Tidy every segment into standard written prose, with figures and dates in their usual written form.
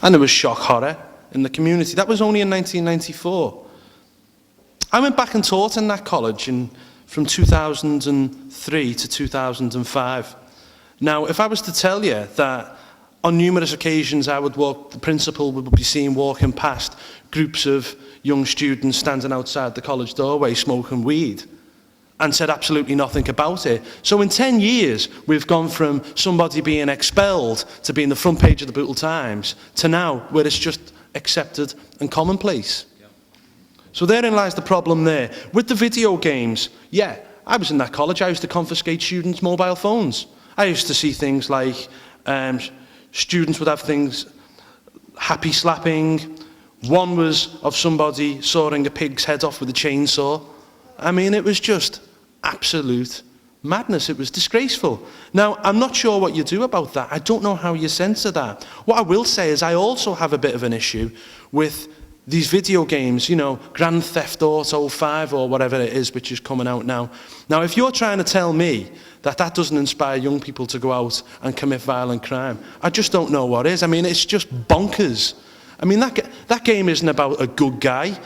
And there was shock horror in the community. That was only in 1994. I went back and taught in that college from 2003 to 2005. Now, if I was to tell you that on numerous occasions the principal would be seen walking past groups of young students standing outside the college doorway smoking weed, and said absolutely nothing about it. So in 10 years, we've gone from somebody being expelled to being the front page of the Brutal Times to now where it's just accepted and commonplace. Yep. So therein lies the problem there. With the video games, yeah, I was in that college. I used to confiscate students' mobile phones. I used to see things like students would have things, happy slapping. One was of somebody sawing a pig's head off with a chainsaw. I mean, it was just absolute madness. It was disgraceful. Now, I'm not sure what you do about that. I don't know how you censor that. What I will say is I also have a bit of an issue with these video games, you know, Grand Theft Auto 5 or whatever it is, which is coming out now. Now, if you're trying to tell me that that doesn't inspire young people to go out and commit violent crime, I just don't know what is. I mean, it's just bonkers. I mean, that game isn't about a good guy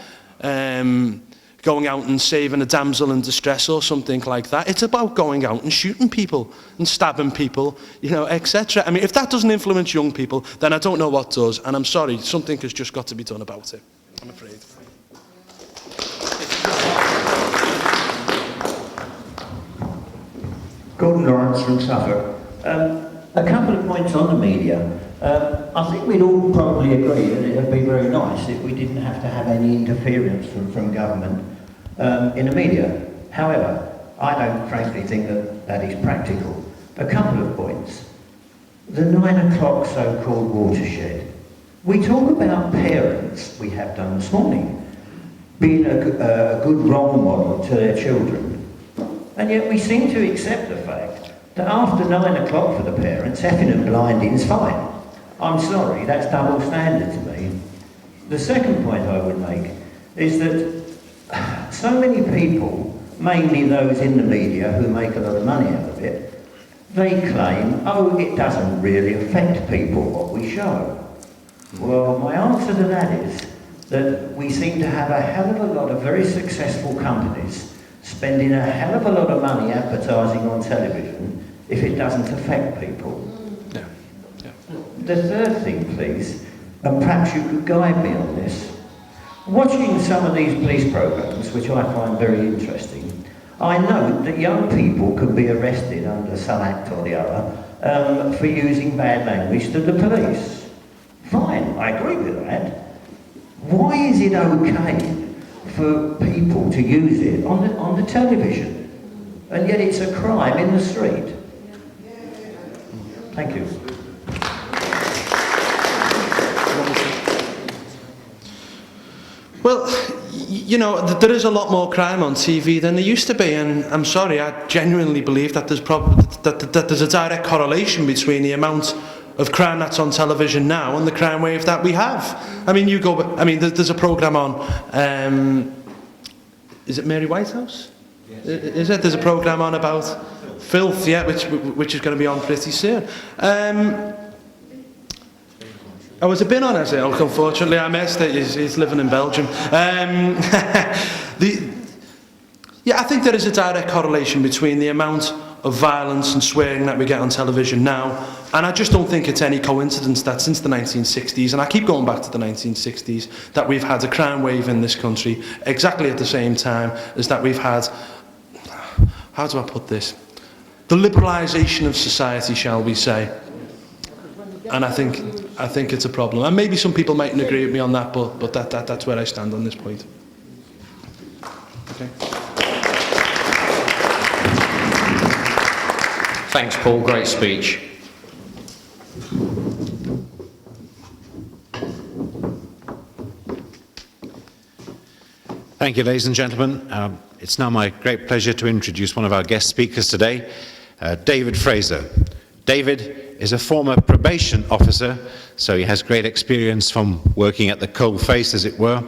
going out and saving a damsel in distress or something like that. It's about going out and shooting people and stabbing people, you know, etc. I mean, if that doesn't influence young people, then I don't know what does. And I'm sorry, something has just got to be done about it, I'm afraid. Gordon Lawrence from Suffolk. A couple of points on the media. I think we'd all probably agree that it would be very nice if we didn't have to have any interference from government in the media. However, I don't frankly think that that is practical. A couple of points. The 9 o'clock so-called watershed. We talk about parents, we have done this morning, being a good role model to their children. And yet we seem to accept the fact that after 9 o'clock for the parents, effing and blinding's fine. I'm sorry, that's double standard to me. The second point I would make is that so many people, mainly those in the media who make a lot of money out of it, they claim, oh, it doesn't really affect people what we show. Well, my answer to that is that we seem to have a hell of a lot of very successful companies spending a hell of a lot of money advertising on television if it doesn't affect people. Yeah. Yeah. The third thing, please, and perhaps you could guide me on this. Watching some of these police programs, which I find very interesting, I note that young people can be arrested under some act or the other for using bad language to the police. Fine, I agree with that. Why is it okay for people to use it on the television, and yet it's a crime in the street? Thank you. Well, you know, there is a lot more crime on TV than there used to be, and I'm sorry, I genuinely believe that there's a direct correlation between the amount of crime that's on television now and the crime wave that we have. I mean, there's a programme on, is it Mary Whitehouse? Yes. Is it? There's a programme on about filth, yeah, which is going to be on pretty soon. I was a bit on it, unfortunately. I missed it. He's living in Belgium. Yeah, I think there is a direct correlation between the amount of violence and swearing that we get on television now, and I just don't think it's any coincidence that since the 1960s, and I keep going back to the 1960s, that we've had a crime wave in this country exactly at the same time as that we've had, how do I put this, the liberalisation of society, shall we say. And I think it's a problem. And maybe some people mightn't agree with me on that, but that's where I stand on this point. Okay. Thanks, Paul. Great speech. Thank you, ladies and gentlemen. It's now my great pleasure to introduce one of our guest speakers today, David Fraser. David is a former probation officer, so he has great experience from working at the coal face, as it were,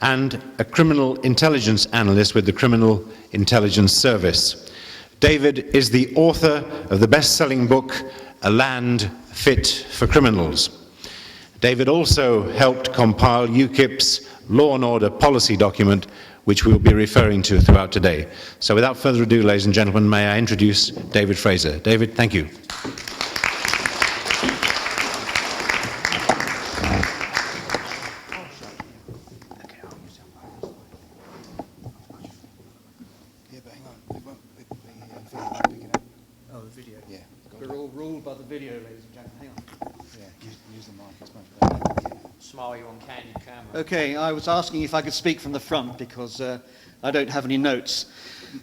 and a criminal intelligence analyst with the Criminal Intelligence Service. David is the author of the best-selling book, A Land Fit for Criminals. David also helped compile UKIP's law and order policy document, which we will be referring to throughout today. So without further ado, ladies and gentlemen, may I introduce David Fraser. David, thank you. Oh, the video. Yeah. We're all ruled by the video, ladies and gentlemen. Hang on. Yeah, use the mic, it's much better. Smile, you're on candid camera. Okay, I was asking if I could speak from the front because I don't have any notes,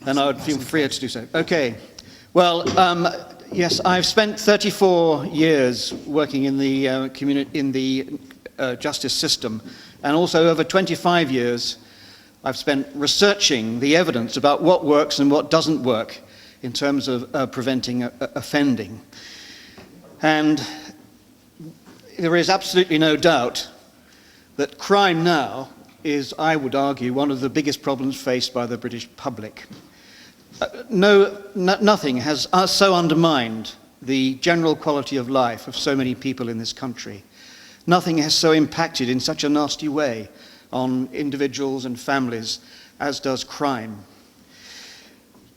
and I would feel freer to do so. Okay. Well, yes, I've spent 34 years working in the justice system, and also over 25 years I've spent researching the evidence about what works and what doesn't work in terms of preventing offending. And there is absolutely no doubt that crime now is, I would argue, one of the biggest problems faced by the British public. Nothing has so undermined the general quality of life of so many people in this country. Nothing has so impacted in such a nasty way on individuals and families as does crime.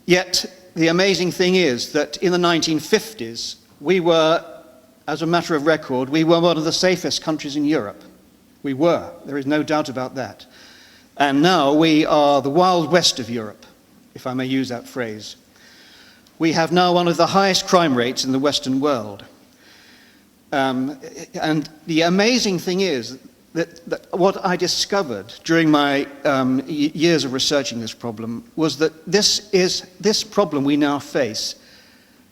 Yet, the amazing thing is that in the 1950s, we were, as a matter of record, we were one of the safest countries in Europe. We were. There is no doubt about that. And now we are the Wild West of Europe, if I may use that phrase. We have now one of the highest crime rates in the Western world. And the amazing thing is that what I discovered during my years of researching this problem was that this problem we now face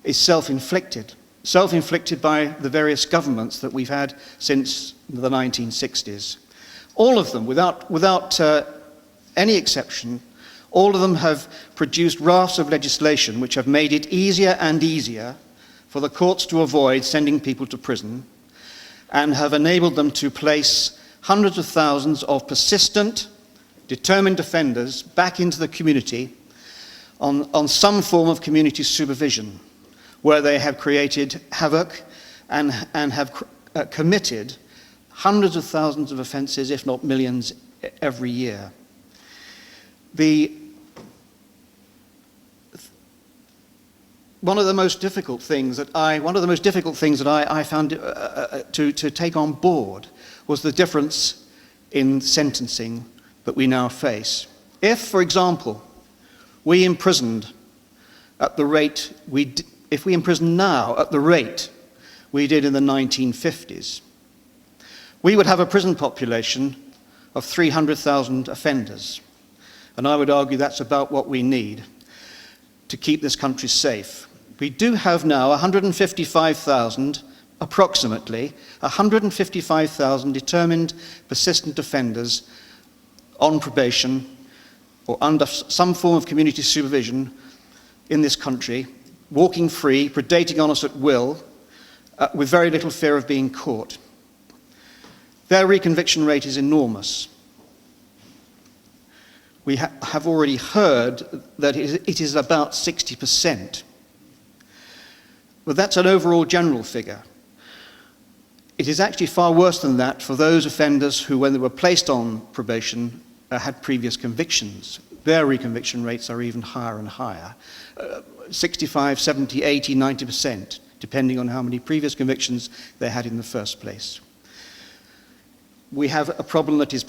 is self-inflicted. Self-inflicted by the various governments that we've had since the 1960s. All of them, without any exception, all of them have produced rafts of legislation which have made it easier and easier for the courts to avoid sending people to prison, and have enabled them to place hundreds of thousands of persistent, determined offenders back into the community on some form of community supervision, where they have created havoc and have committed hundreds of thousands of offences, if not millions, every year. One of the most difficult things that I found to take on board was the difference in sentencing that we now face. If, for example, we imprisoned at the rate if we imprison now at the rate we did in the 1950s, we would have a prison population of 300,000 offenders. And I would argue that's about what we need to keep this country safe. We do have now 155,000, approximately, 155,000 determined persistent offenders on probation or under some form of community supervision in this country, walking free, predating on us at will, with very little fear of being caught. Their reconviction rate is enormous. We have already heard that it is about 60%. But that's an overall general figure. It is actually far worse than that for those offenders who, when they were placed on probation, had previous convictions. Their reconviction rates are even higher and higher. 65, 70, 80, 90%, depending on how many previous convictions they had in the first place. We have a problem that is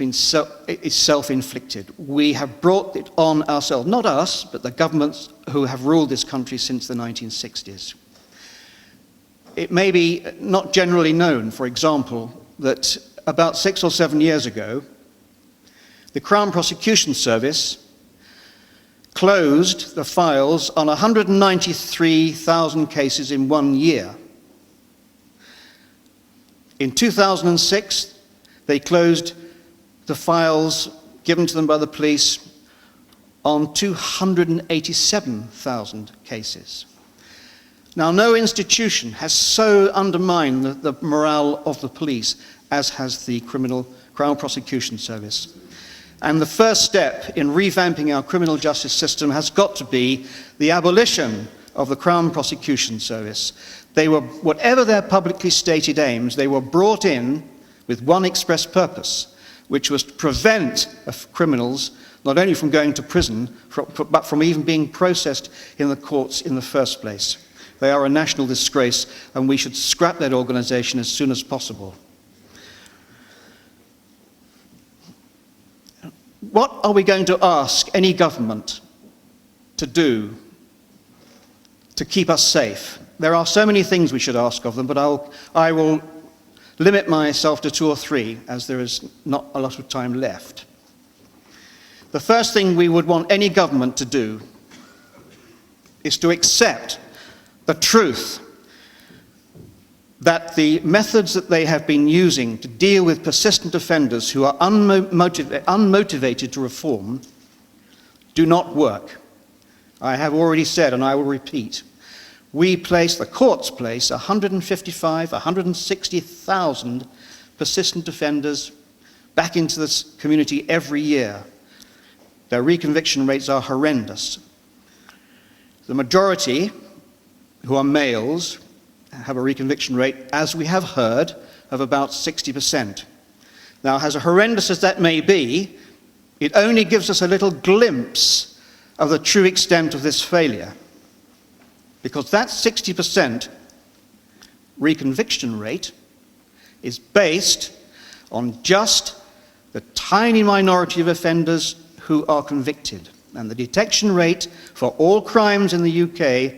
self-inflicted. We have brought it on ourselves, not us, but the governments who have ruled this country since the 1960s. It may be not generally known, for example, that about 6 or 7 years ago, the Crown Prosecution Service closed the files on 193,000 cases in 1 year. In 2006, they closed the files given to them by the police on 287,000 cases. Now, no institution has so undermined the morale of the police as has the Crown Prosecution Service. And the first step in revamping our criminal justice system has got to be the abolition of the Crown Prosecution Service. They were, whatever their publicly stated aims, they were brought in with one express purpose, which was to prevent criminals not only from going to prison, but from even being processed in the courts in the first place. They are a national disgrace, and we should scrap that organisation as soon as possible. What are we going to ask any government to do to keep us safe? There are so many things we should ask of them, but I will limit myself to 2 or 3, as there is not a lot of time left. The first thing we would want any government to do is to accept the truth that the methods that they have been using to deal with persistent offenders who are unmotivated to reform do not work. I have already said, and I will repeat, the courts place 160,000 persistent offenders back into this community every year. Their reconviction rates are horrendous. The majority, who are males, have a reconviction rate, as we have heard, of about 60%. Now, as horrendous as that may be, it only gives us a little glimpse of the true extent of this failure. Because that 60% reconviction rate is based on just the tiny minority of offenders who are convicted. And the detection rate for all crimes in the UK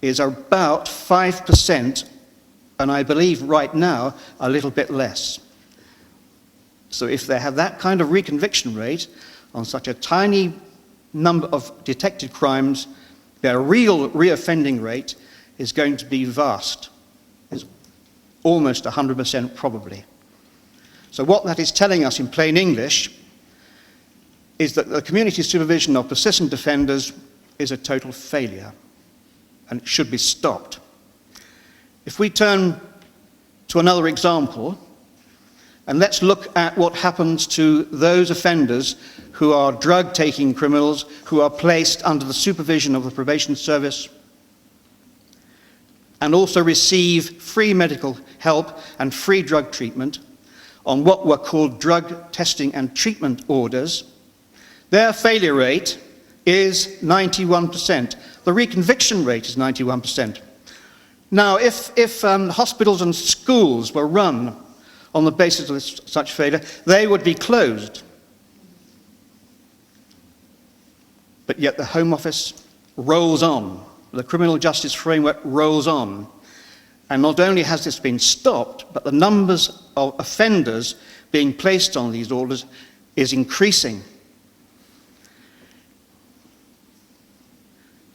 is about 5%, and I believe right now a little bit less. So if they have that kind of reconviction rate on such a tiny number of detected crimes, their real reoffending rate is going to be vast. It's almost 100% probably. So what that is telling us in plain English is that the community supervision of persistent offenders is a total failure, and it should be stopped. If we turn to another example, and let's look at what happens to those offenders who are drug-taking criminals who are placed under the supervision of the probation service and also receive free medical help and free drug treatment on what were called drug testing and treatment orders. Their failure rate is 91%. The reconviction rate is 91%. Now, if hospitals and schools were run on the basis of such failure, they would be closed. But yet the Home Office rolls on. The criminal justice framework rolls on. And not only has this been stopped, but the numbers of offenders being placed on these orders is increasing.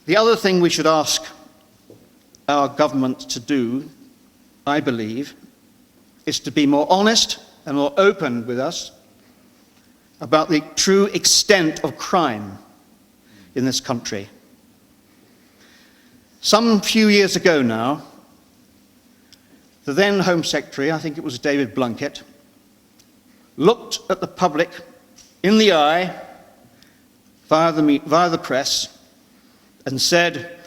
The other thing we should ask our government to do, I believe, is to be more honest and more open with us about the true extent of crime in this country. Some few years ago now, the then Home Secretary, I think it was David Blunkett, looked at the public in the eye via the press and said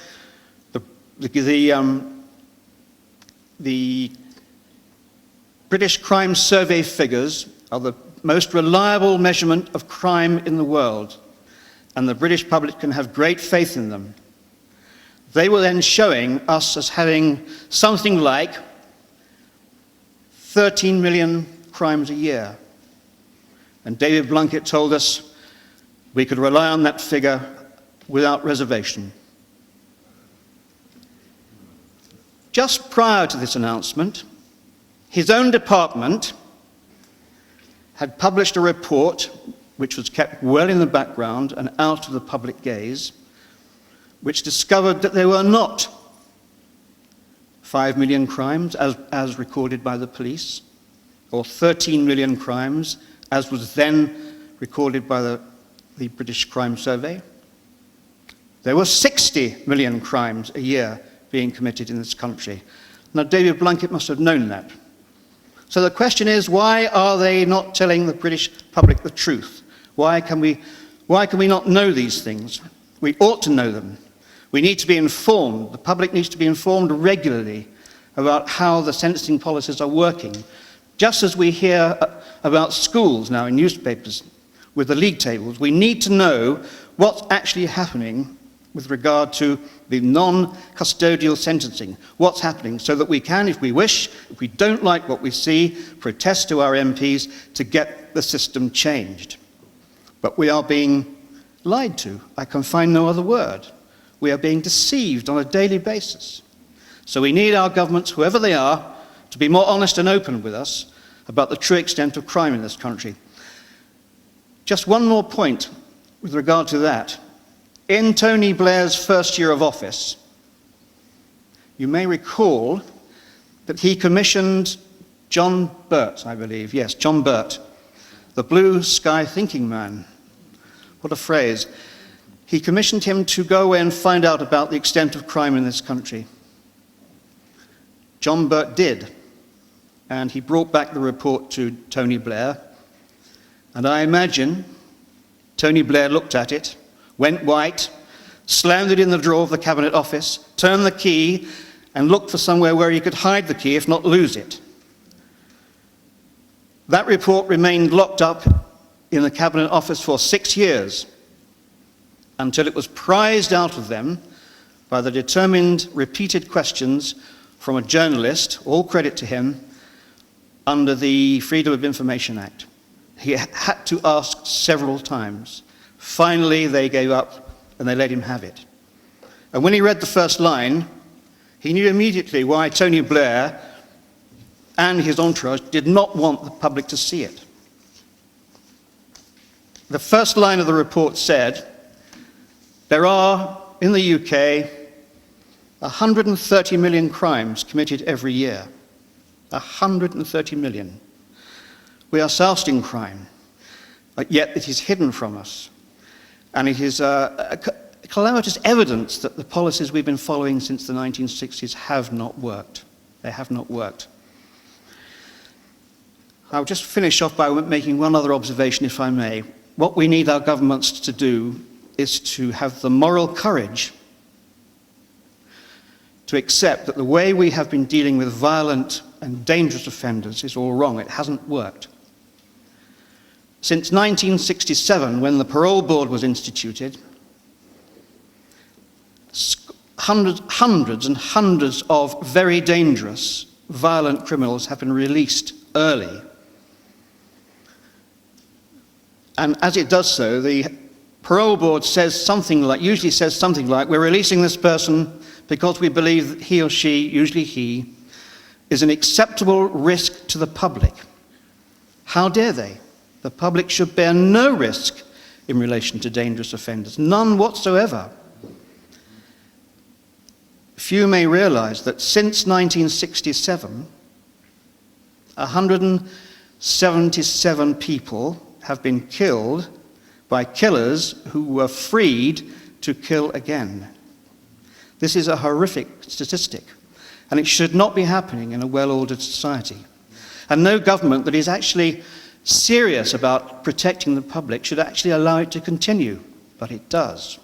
the British Crime Survey figures are the most reliable measurement of crime in the world, and the British public can have great faith in them. They were then showing us as having something like 13 million crimes a year. And David Blunkett told us we could rely on that figure without reservation. Just prior to this announcement, his own department had published a report which was kept well in the background and out of the public gaze, which discovered that there were not 5 million crimes as recorded by the police, or 13 million crimes as was then recorded by the British Crime Survey. There were 60 million crimes a year being committed in this country. Now, David Blunkett must have known that. So the question is, why are they not telling the British public the truth? Why can we not know these things? We ought to know them. We need to be informed. The public needs to be informed regularly about how the sentencing policies are working, Just as we hear about schools now in newspapers with the league tables, we need to know what's actually happening with regard to the non-custodial sentencing, what's happening, so that we can, if we wish, if we don't like what we see, protest to our MPs to get the system changed. But we are being lied to. I can find no other word. We are being deceived on a daily basis. So we need our governments, whoever they are, to be more honest and open with us about the true extent of crime in this country. Just one more point with regard to that. In Tony Blair's first year of office, you may recall that he commissioned John Birt, I believe, yes, John Birt, the blue sky thinking man. What a phrase. He commissioned him to go away and find out about the extent of crime in this country. John Birt did, and he brought back the report to Tony Blair, and I imagine Tony Blair looked at it, went white, slammed it in the drawer of the Cabinet Office, turned the key, and looked for somewhere where he could hide the key, if not lose it. That report remained locked up in the Cabinet Office for 6 years, until it was prized out of them by the determined, repeated questions from a journalist, all credit to him, under the Freedom of Information Act. He had to ask several times. Finally, they gave up and they let him have it. And when he read the first line, he knew immediately why Tony Blair and his entourage did not want the public to see it. The first line of the report said, there are, in the UK, 130 million crimes committed every year. 130 million. We are sousting crime, but yet it is hidden from us. And it is calamitous evidence that the policies we've been following since the 1960s have not worked. They have not worked. I'll just finish off by making one other observation, if I may. What we need our governments to do is to have the moral courage to accept that the way we have been dealing with violent and dangerous offenders is all wrong. It hasn't worked. Since 1967, when the parole board was instituted, hundreds and hundreds of very dangerous, violent criminals have been released early. And as it does so, the parole board usually says something like, we're releasing this person because we believe that he or she, usually he, is an acceptable risk to the public. How dare they? The public should bear no risk in relation to dangerous offenders, none whatsoever. Few may realize that since 1967, 177 people have been killed by killers who were freed to kill again. This is a horrific statistic, and it should not be happening in a well-ordered society. And no government that is actually serious about protecting the public should actually allow it to continue, but it does.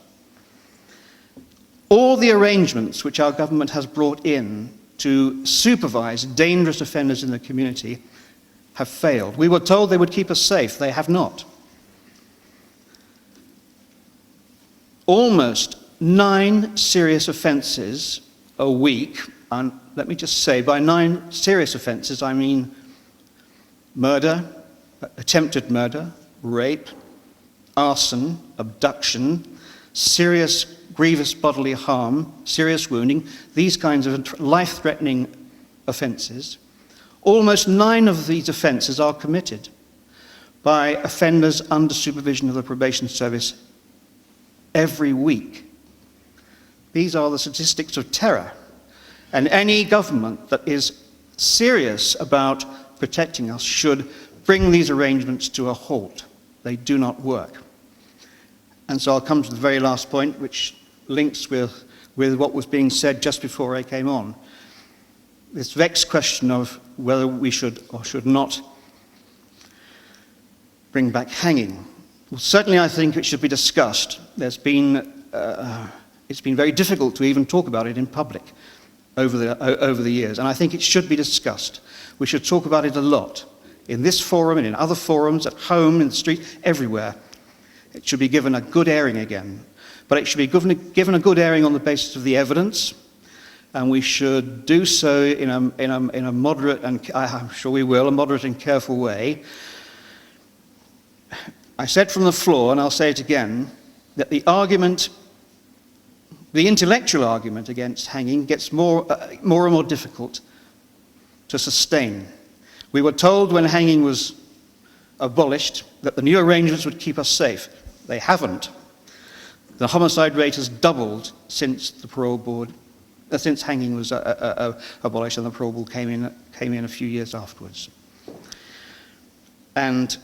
All the arrangements which our government has brought in to supervise dangerous offenders in the community have failed. We were told they would keep us safe. They have not. Almost 9 serious offences a week, and let me just say, by 9 serious offences I mean murder, attempted murder, rape, arson, abduction, serious grievous bodily harm, serious wounding, these kinds of life-threatening offences. Almost 9 of these offences are committed by offenders under supervision of the probation service every week. These are the statistics of terror, and any government that is serious about protecting us should bring these arrangements to a halt. They do not work. And so I'll come to the very last point, which links with what was being said just before I came on. This vexed question of whether we should or should not bring back hanging. Well, certainly I think it should be discussed. It's been very difficult to even talk about it in public. over the years, and I think it should be discussed. We should talk about it a lot, in this forum and in other forums, at home, in the street, everywhere. It should be given a good airing again, but it should be given a good airing on the basis of the evidence, and we should do so in a moderate, and I'm sure we will, a moderate and careful way. I said from the floor, and I'll say it again, that the intellectual argument against hanging gets more and more difficult to sustain. We were told when hanging was abolished that the new arrangements would keep us safe. They haven't. The homicide rate has doubled since the parole board, since hanging was abolished, and the parole board came in a few years afterwards. And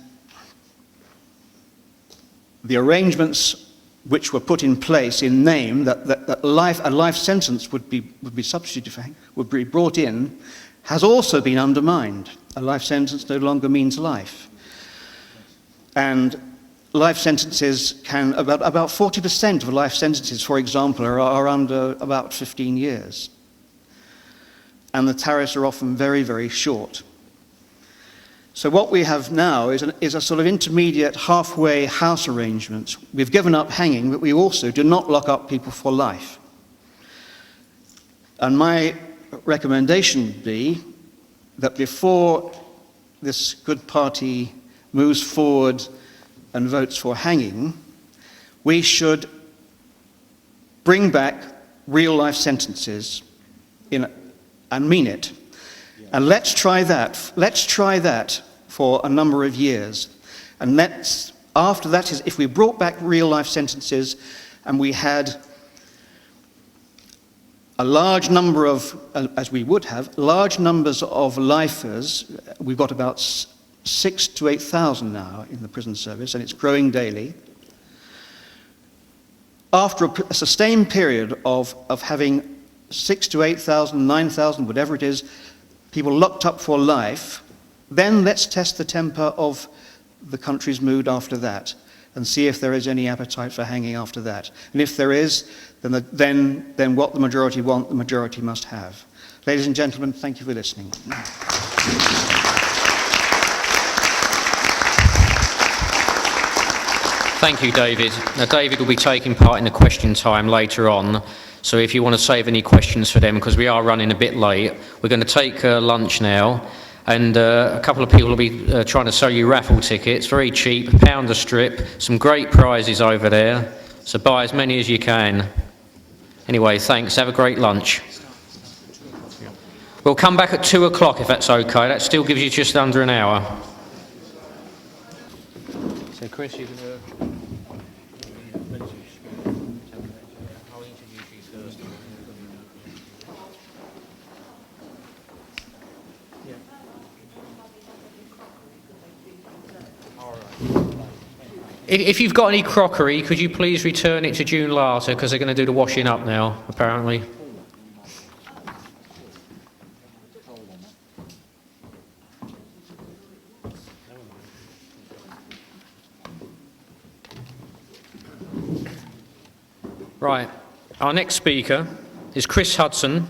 the arrangements which were put in place in name that a life sentence would be substituted for hanging, would be brought in, has also been undermined. A life sentence no longer means life. And life sentences about 40% of life sentences, for example, are under about 15 years. And the tariffs are often very, very short. So what we have now is a sort of intermediate, halfway house arrangement. We've given up hanging, but we also do not lock up people for life. And my recommendation would be that before this good party moves forward and votes for hanging, we should bring back real life sentences and mean it. And let's try that. Let's try that for a number of years. And after that, if we brought back real life sentences and we had a large number of, as we would have, large numbers of lifers, we've got about 6,000 to 8,000 now in the prison service, and it's growing daily. After a sustained period of having 6,000 to 8,000, 9,000, whatever it is, people locked up for life, then let's test the temper of the country's mood after that and see if there is any appetite for hanging after that. And if there is, then what the majority want, the majority must have. Ladies and gentlemen, thank you for listening. Thank you, David. Now, David will be taking part in the question time later on, so if you want to save any questions for them, because we are running a bit late, we're going to take lunch now, and a couple of people will be trying to sell you raffle tickets, very cheap, £1 a strip, some great prizes over there, so buy as many as you can. Anyway, thanks, have a great lunch. We'll come back at 2 o'clock if that's okay, that still gives you just under an hour. So Chris, you can... If you've got any crockery, could you please return it to June Larter, because they're going to do the washing up now, apparently. Right, our next speaker is Chris Hudson.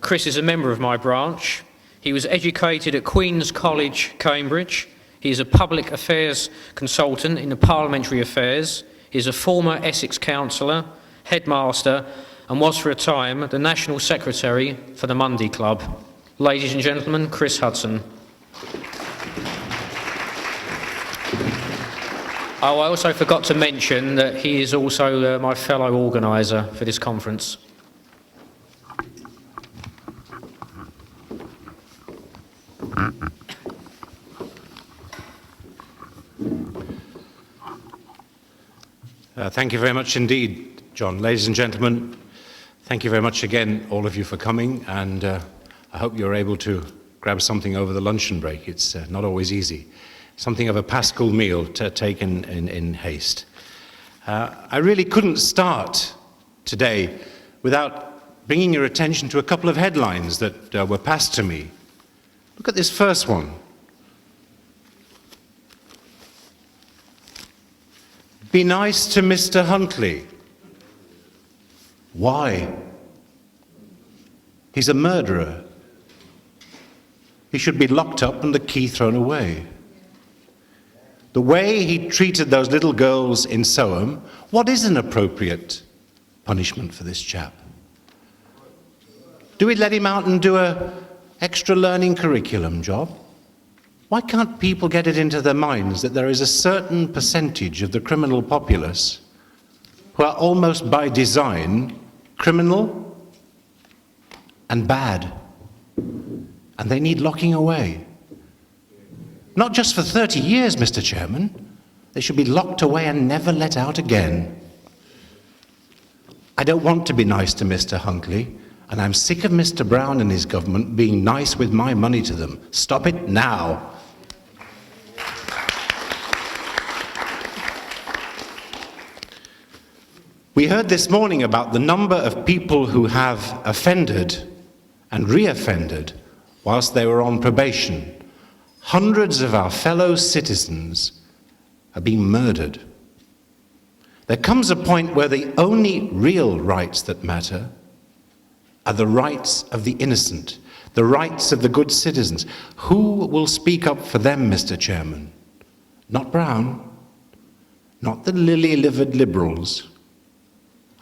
Chris is a member of my branch. He was educated at Queen's College, Cambridge. He is a public affairs consultant in the parliamentary affairs. He is a former Essex councillor, headmaster, and was for a time the national secretary for the Monday Club. Ladies and gentlemen, Chris Hudson. Oh, I also forgot to mention that he is also my fellow organiser for this conference. Thank you very much indeed, John. Ladies and gentlemen, thank you very much again, all of you, for coming, and I hope you're able to grab something over the luncheon break. It's not always easy. Something of a Paschal meal to take in haste. I really couldn't start today without bringing your attention to a couple of headlines that were passed to me. Look at this first one. Be nice to Mr. Huntley. Why? He's a murderer. He should be locked up and the key thrown away. The way he treated those little girls in Soham, what is an appropriate punishment for this chap? Do we let him out and do a extra learning curriculum job? Why can't people get it into their minds that there is a certain percentage of the criminal populace who are almost by design criminal and bad, and they need locking away? Not just for 30 years, Mr. Chairman. They should be locked away and never let out again. I don't want to be nice to Mr. Huntley, and I'm sick of Mr. Brown and his government being nice with my money to them. Stop it now. We heard this morning about the number of people who have offended and re-offended whilst they were on probation. Hundreds of our fellow citizens are being murdered. There comes a point where the only real rights that matter are the rights of the innocent, the rights of the good citizens. Who will speak up for them, Mr. Chairman? Not Brown, not the lily-livered Liberals.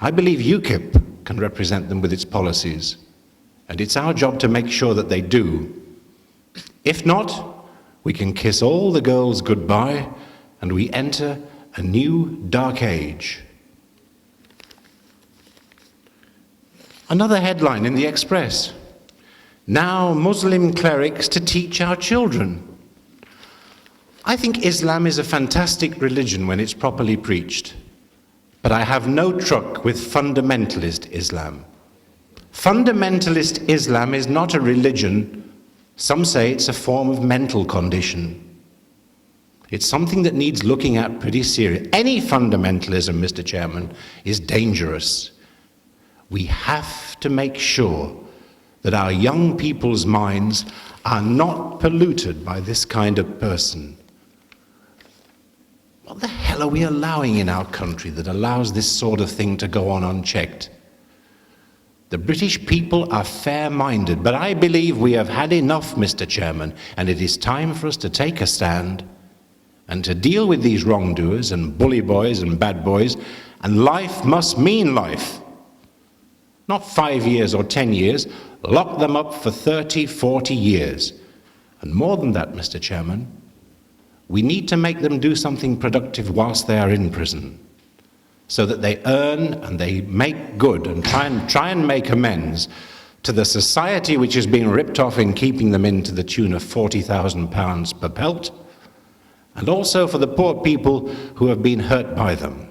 I believe UKIP can represent them with its policies, and it's our job to make sure that they do. If not, we can kiss all the girls goodbye and we enter a new dark age. Another headline in the Express: now Muslim clerics to teach our children. I think Islam is a fantastic religion when it's properly preached, but I have no truck with fundamentalist Islam. Fundamentalist Islam is not a religion. Some say it's a form of mental condition. It's something that needs looking at pretty serious. Any fundamentalism, Mr. Chairman, is dangerous. We have to make sure that our young people's minds are not polluted by this kind of person. What the hell are we allowing in our country that allows this sort of thing to go on unchecked? The British people are fair-minded, but I believe we have had enough, Mr. Chairman, and it is time for us to take a stand and to deal with these wrongdoers and bully boys and bad boys, and life must mean life. Not 5 years or 10 years, lock them up for 30, 40 years. And more than that, Mr. Chairman, we need to make them do something productive whilst they are in prison, so that they earn and they make good and try and make amends to the society which is being ripped off in keeping them in to the tune of £40,000 per pelt, and also for the poor people who have been hurt by them.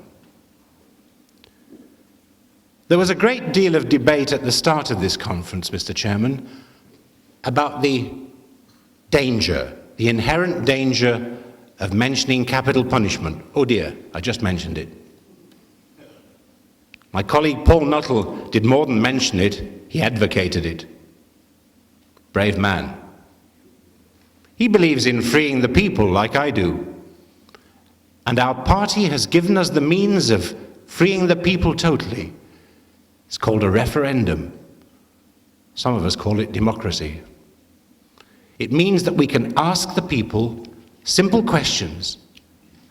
There was a great deal of debate at the start of this conference, Mr. Chairman, about the danger, the inherent danger of mentioning capital punishment. Oh dear, I just mentioned it. My colleague Paul Nuttal did more than mention it, he advocated it. Brave man. He believes in freeing the people like I do. And our party has given us the means of freeing the people totally. It's called a referendum. Some of us call it democracy. It means that we can ask the people simple questions.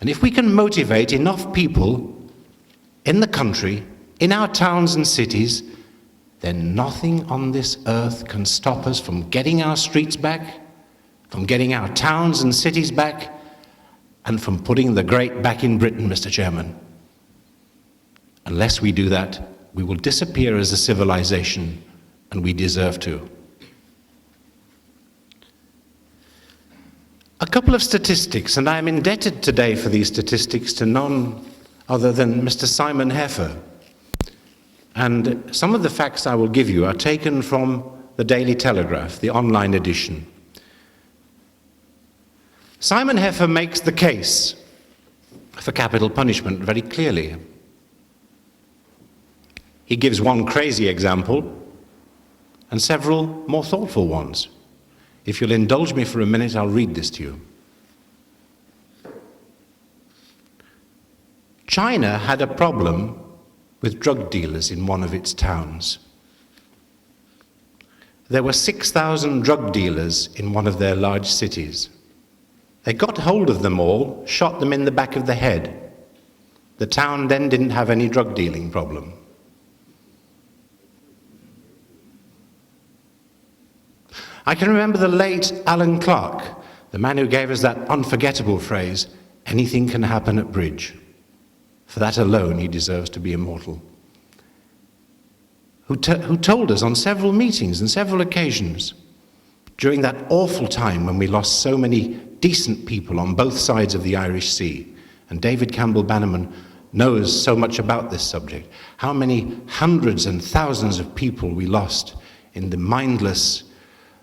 And if we can motivate enough people in the country, in our towns and cities, then nothing on this earth can stop us from getting our streets back, from getting our towns and cities back, and from putting the great back in Britain, Mr. Chairman. Unless we do that, we will disappear as a civilization, and we deserve to. A couple of statistics, and I am indebted today for these statistics to none other than Mr. Simon Heffer. And some of the facts I will give you are taken from the Daily Telegraph, the online edition. Simon Heffer makes the case for capital punishment very clearly. He gives one crazy example and several more thoughtful ones. If you'll indulge me for a minute, I'll read this to you. China had a problem with drug dealers in one of its towns. there were 6,000 drug dealers in one of their large cities. They got hold of them all, shot them in the back of the head. The town then didn't have any drug dealing problem. I can remember the late Alan Clark, the man who gave us that unforgettable phrase, "Anything can happen at bridge." For that alone, he deserves to be immortal. Who told us on several meetings and several occasions, during that awful time when we lost so many decent people on both sides of the Irish Sea, and David Campbell-Bannerman knows so much about this subject, how many hundreds and thousands of people we lost in the mindless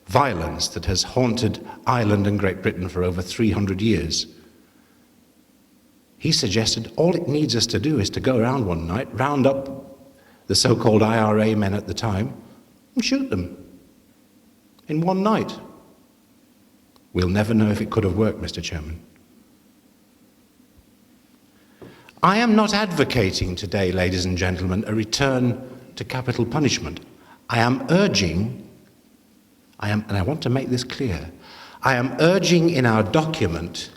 violence that has haunted Ireland and Great Britain for over 300 years. He suggested all it needs us to do is to go around one night, round up the so-called IRA men at the time, and shoot them in one night. We'll never know if it could have worked, Mr. Chairman. I am not advocating today, ladies and gentlemen, a return to capital punishment. I am urging, and I want to make this clear, I am urging in our document,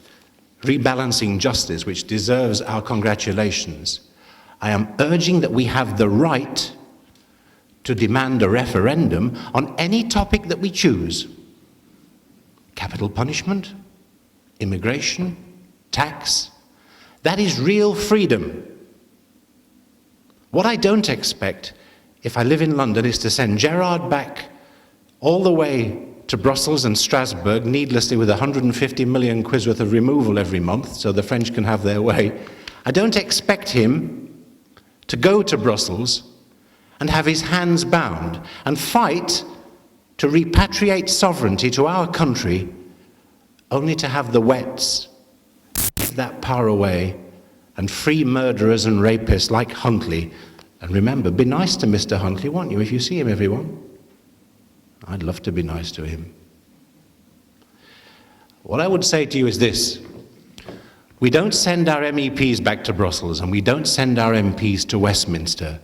Rebalancing Justice, which deserves our congratulations, I am urging that we have the right to demand a referendum on any topic that we choose. Capital punishment, immigration, tax. That is real freedom. What I don't expect, if I live in London, is to send Gerrard back all the way to Brussels and Strasbourg, needlessly with 150 million quid worth of removal every month, so the French can have their way. I don't expect him to go to Brussels and have his hands bound and fight to repatriate sovereignty to our country, only to have the Wets give that power away and free murderers and rapists like Huntley. And remember, be nice to Mr. Huntley, won't you, if you see him, everyone? I'd love to be nice to him. What I would say to you is this. We don't send our MEPs back to Brussels, and we don't send our MPs to Westminster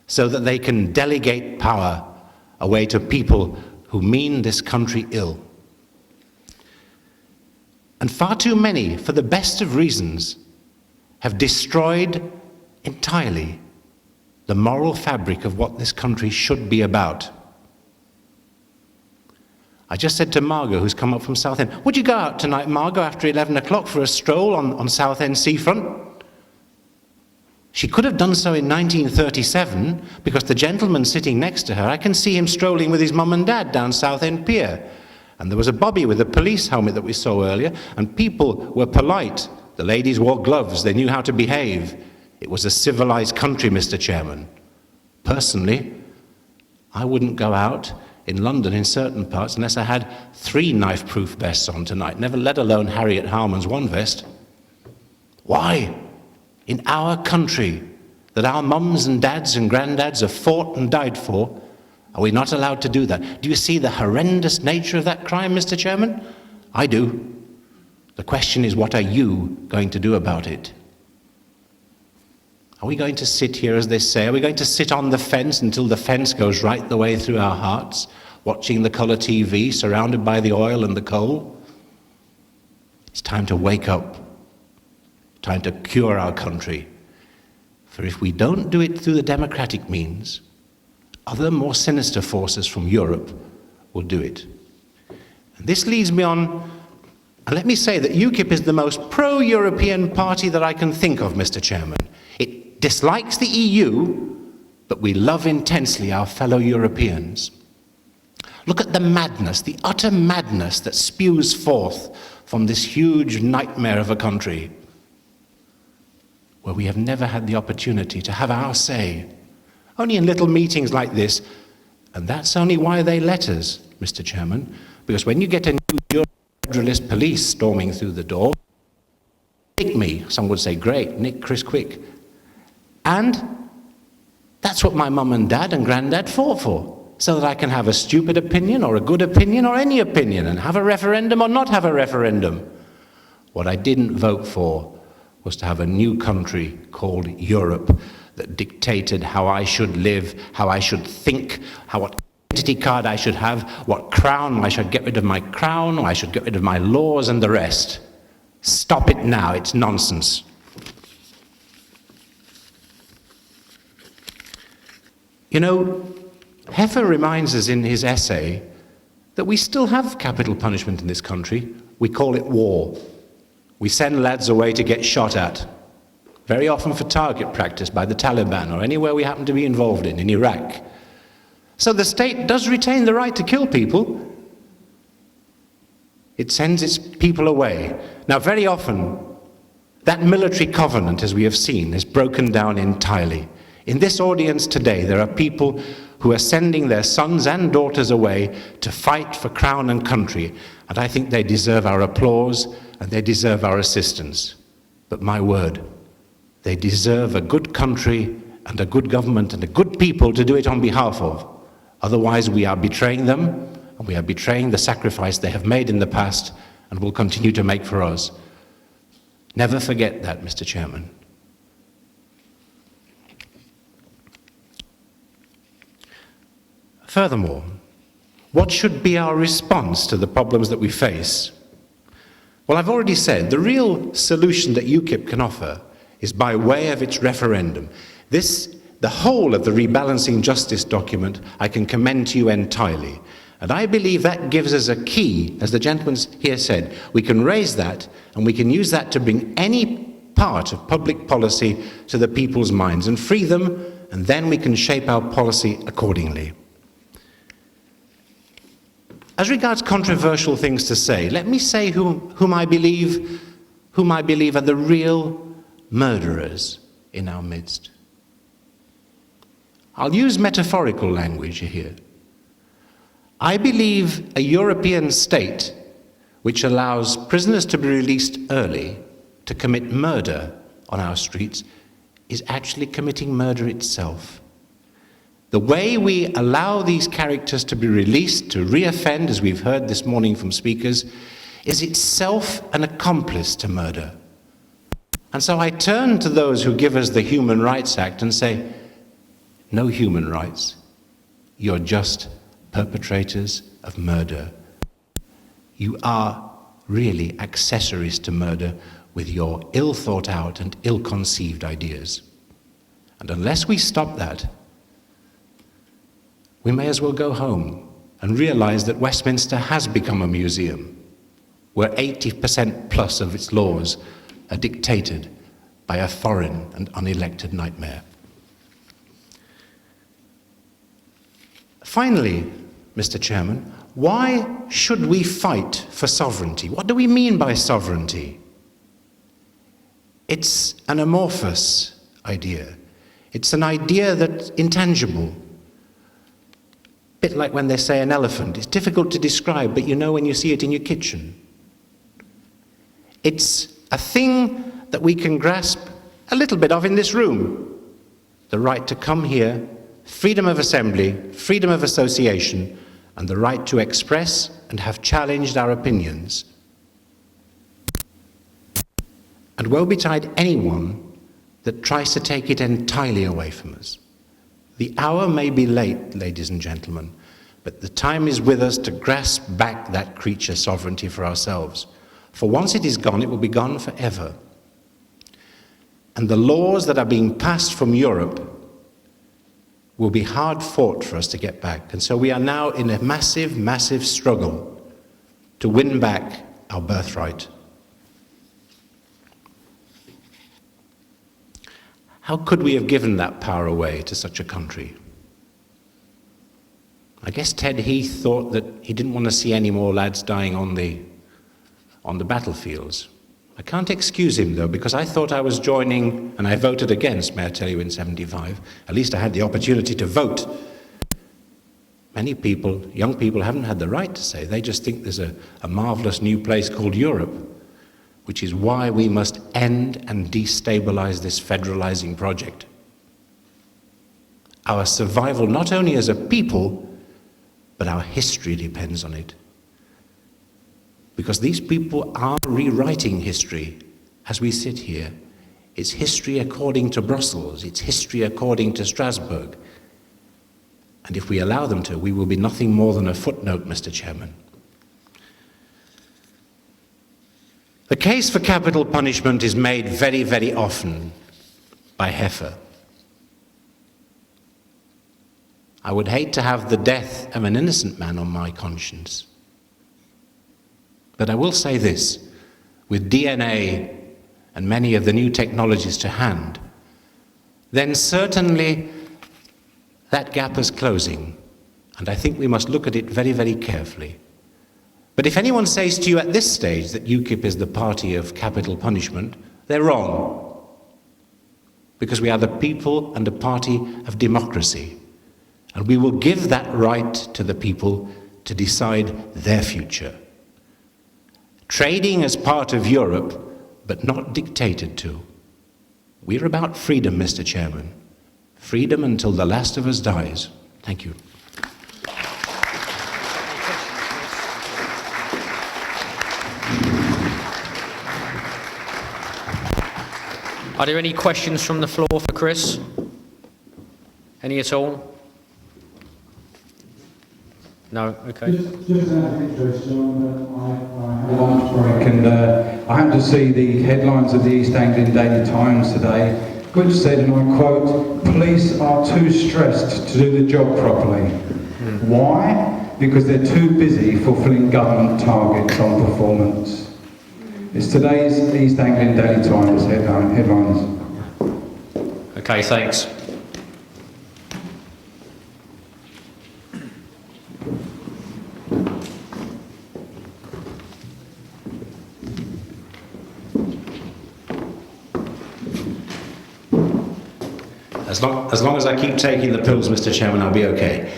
so that they can delegate power away to people who mean this country ill. And far too many, for the best of reasons, have destroyed entirely the moral fabric of what this country should be about. I just said to Margot, who's come up from Southend, would you go out tonight, Margot, after 11 o'clock for a stroll on Southend seafront? She could have done so in 1937, because the gentleman sitting next to her, I can see him strolling with his mum and dad down Southend Pier. And there was a bobby with a police helmet that we saw earlier, and people were polite. The ladies wore gloves, they knew how to behave. It was a civilized country, Mr. Chairman. Personally, I wouldn't go out in London in certain parts unless I had 3 knife-proof vests on tonight, never let alone Harriet Harman's one vest. Why? In our country, that our mums and dads and granddads have fought and died for, are we not allowed to do that? Do you see the horrendous nature of that crime, Mr. Chairman? I do. The question is, what are you going to do about it? Are we going to sit here, as they say? Are we going to sit on the fence until the fence goes right the way through our hearts, watching the colour TV, surrounded by the oil and the coal? It's time to wake up. Time to cure our country. For if we don't do it through the democratic means, other more sinister forces from Europe will do it. And this leads me on, and let me say that UKIP is the most pro-European party that I can think of, Mr. Chairman. It dislikes the EU, but we love intensely our fellow Europeans. Look at the madness, the utter madness that spews forth from this huge nightmare of a country, where we have never had the opportunity to have our say, only in little meetings like this. And that's only why they let us, Mr. Chairman, because when you get a new Euro-federalist police storming through the door, nick me, some would say, great, nick Chris quick. And that's what my mum and dad and granddad fought for, so that I can have a stupid opinion or a good opinion or any opinion, and have a referendum or not have a referendum. What I didn't vote for was to have a new country called Europe that dictated how I should live, how I should think, what identity card I should have, what crown, I should get rid of my crown, or I should get rid of my laws and the rest. Stop it now, it's nonsense. You know, Heffer reminds us in his essay that we still have capital punishment in this country. We call it war. We send lads away to get shot at, very often for target practice by the Taliban or anywhere we happen to be involved in Iraq. So the state does retain the right to kill people. It sends its people away. Now, very often, that military covenant, as we have seen, is broken down entirely. In this audience today, there are people who are sending their sons and daughters away to fight for crown and country, and I think they deserve our applause and they deserve our assistance. But my word, they deserve a good country and a good government and a good people to do it on behalf of. Otherwise, we are betraying them, and we are betraying the sacrifice they have made in the past and will continue to make for us. Never forget that, Mr. Chairman. Furthermore, what should be our response to the problems that we face? Well, I've already said the real solution that UKIP can offer is by way of its referendum. The whole of the rebalancing justice document I can commend to you entirely. And I believe that gives us a key, as the gentleman here said. We can raise that and we can use that to bring any part of public policy to the people's minds and free them, and then we can shape our policy accordingly. As regards controversial things to say, let me say whom I believe are the real murderers in our midst. I'll use metaphorical language here. I believe a European state which allows prisoners to be released early to commit murder on our streets is actually committing murder itself. The way we allow these characters to be released to reoffend, as we've heard this morning from speakers, is itself an accomplice to murder. And so I turn to those who give us the Human Rights Act and say, no human rights. You're just perpetrators of murder. You are really accessories to murder with your ill-thought-out and ill-conceived ideas. And unless we stop that, we may as well go home and realize that Westminster has become a museum where 80% plus of its laws are dictated by a foreign and unelected nightmare. Finally, Mr. Chairman, why should we fight for sovereignty? What do we mean by sovereignty? It's an amorphous idea. It's an idea that's intangible. A bit like when they say an elephant. It's difficult to describe, but you know when you see it in your kitchen. It's a thing that we can grasp a little bit of in this room. The right to come here, freedom of assembly, freedom of association, and the right to express and have challenged our opinions. And woe betide anyone that tries to take it entirely away from us. The hour may be late, ladies and gentlemen, but the time is with us to grasp back that creature sovereignty for ourselves. For once it is gone, it will be gone forever. And the laws that are being passed from Europe will be hard fought for us to get back. And so we are now in a massive, massive struggle to win back our birthright. How could we have given that power away to such a country? I guess Ted Heath thought that he didn't want to see any more lads dying on the battlefields. I can't excuse him, though, because I thought I was joining, and I voted against, may I tell you, in '75. At least I had the opportunity to vote. Many people, young people, haven't had the right to say. They just think there's a marvelous new place called Europe, which is why we must end and destabilize this federalizing project. Our survival, not only as a people, but our history depends on it. Because these people are rewriting history as we sit here. It's history according to Brussels. It's history according to Strasbourg. And if we allow them to, we will be nothing more than a footnote, Mr. Chairman. The case for capital punishment is made very, very often by Heffer. I would hate to have the death of an innocent man on my conscience. But I will say this, with DNA and many of the new technologies to hand, then certainly that gap is closing, and I think we must look at it very, very carefully. But if anyone says to you at this stage that UKIP is the party of capital punishment, they're wrong. Because we are the people and a party of democracy, and we will give that right to the people to decide their future. Trading as part of Europe, but not dictated to. We're about freedom, Mr. Chairman. Freedom until the last of us dies. Thank you. Are there any questions from the floor for Chris? Any at all? No? Okay. Just out of interest, John, I had a lunch break and I happened to see the headlines of the East Anglian Daily Times today, which said, and I quote, "Police are too stressed to do the job properly." Why? Because they're too busy fulfilling government targets on performance. It's today's East Anglian Daily Times headlines. Okay, thanks. As long as I keep taking the pills, Mr. Chairman, I'll be okay.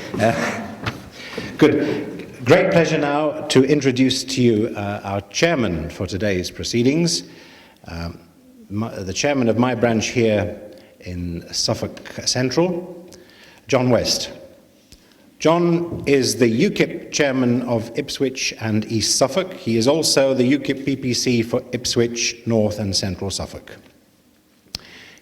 Good. Great pleasure now to introduce to you our chairman for today's proceedings, the chairman of my branch here in Suffolk Central, John West. John is the UKIP chairman of Ipswich and East Suffolk. He is also the UKIP PPC for Ipswich, North and Central Suffolk.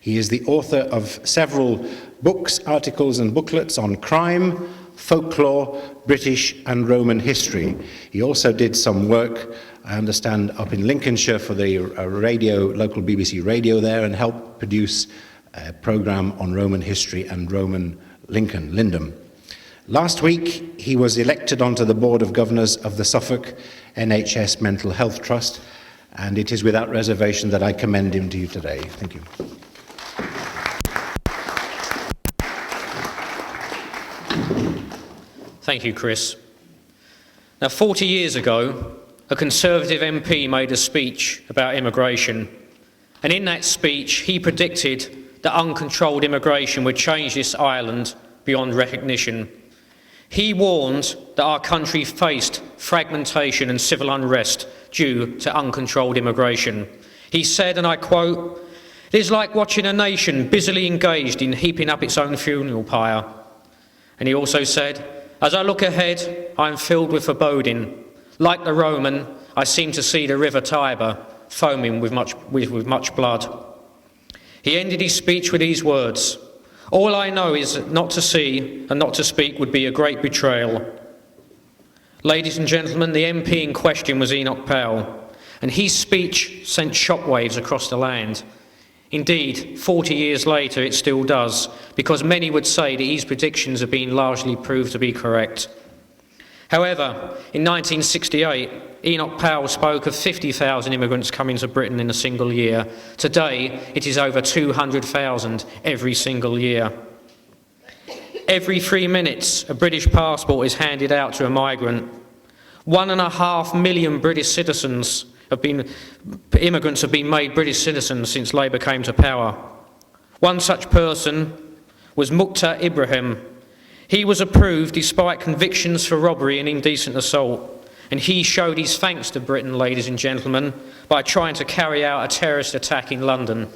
He is the author of several books, articles and booklets on crime, folklore, British and Roman history. He also did some work, I understand, up in Lincolnshire for the local BBC radio there, and helped produce a programme on Roman history and Roman Lindum. Last week, he was elected onto the Board of Governors of the Suffolk NHS Mental Health Trust, and it is without reservation that I commend him to you today. Thank you. Thank you, Chris. Now, 40 years ago, a Conservative MP made a speech about immigration. And in that speech, he predicted that uncontrolled immigration would change this island beyond recognition. He warned that our country faced fragmentation and civil unrest due to uncontrolled immigration. He said, and I quote, "It is like watching a nation busily engaged in heaping up its own funeral pyre." And he also said, "As I look ahead, I am filled with foreboding. Like the Roman, I seem to see the river Tiber foaming with much blood." He ended his speech with these words, "All I know is that not to see and not to speak would be a great betrayal." Ladies and gentlemen, the MP in question was Enoch Powell, and his speech sent shockwaves across the land. Indeed, 40 years later it still does, because many would say that his predictions have been largely proved to be correct. However, in 1968, Enoch Powell spoke of 50,000 immigrants coming to Britain in a single year. Today, it is over 200,000 every single year. Every 3 minutes, a British passport is handed out to a migrant. 1.5 million British immigrants have been made British citizens since Labour came to power. One such person was Mukhtar Ibrahim. He was approved despite convictions for robbery and indecent assault, and he showed his thanks to Britain, ladies and gentlemen, by trying to carry out a terrorist attack in London.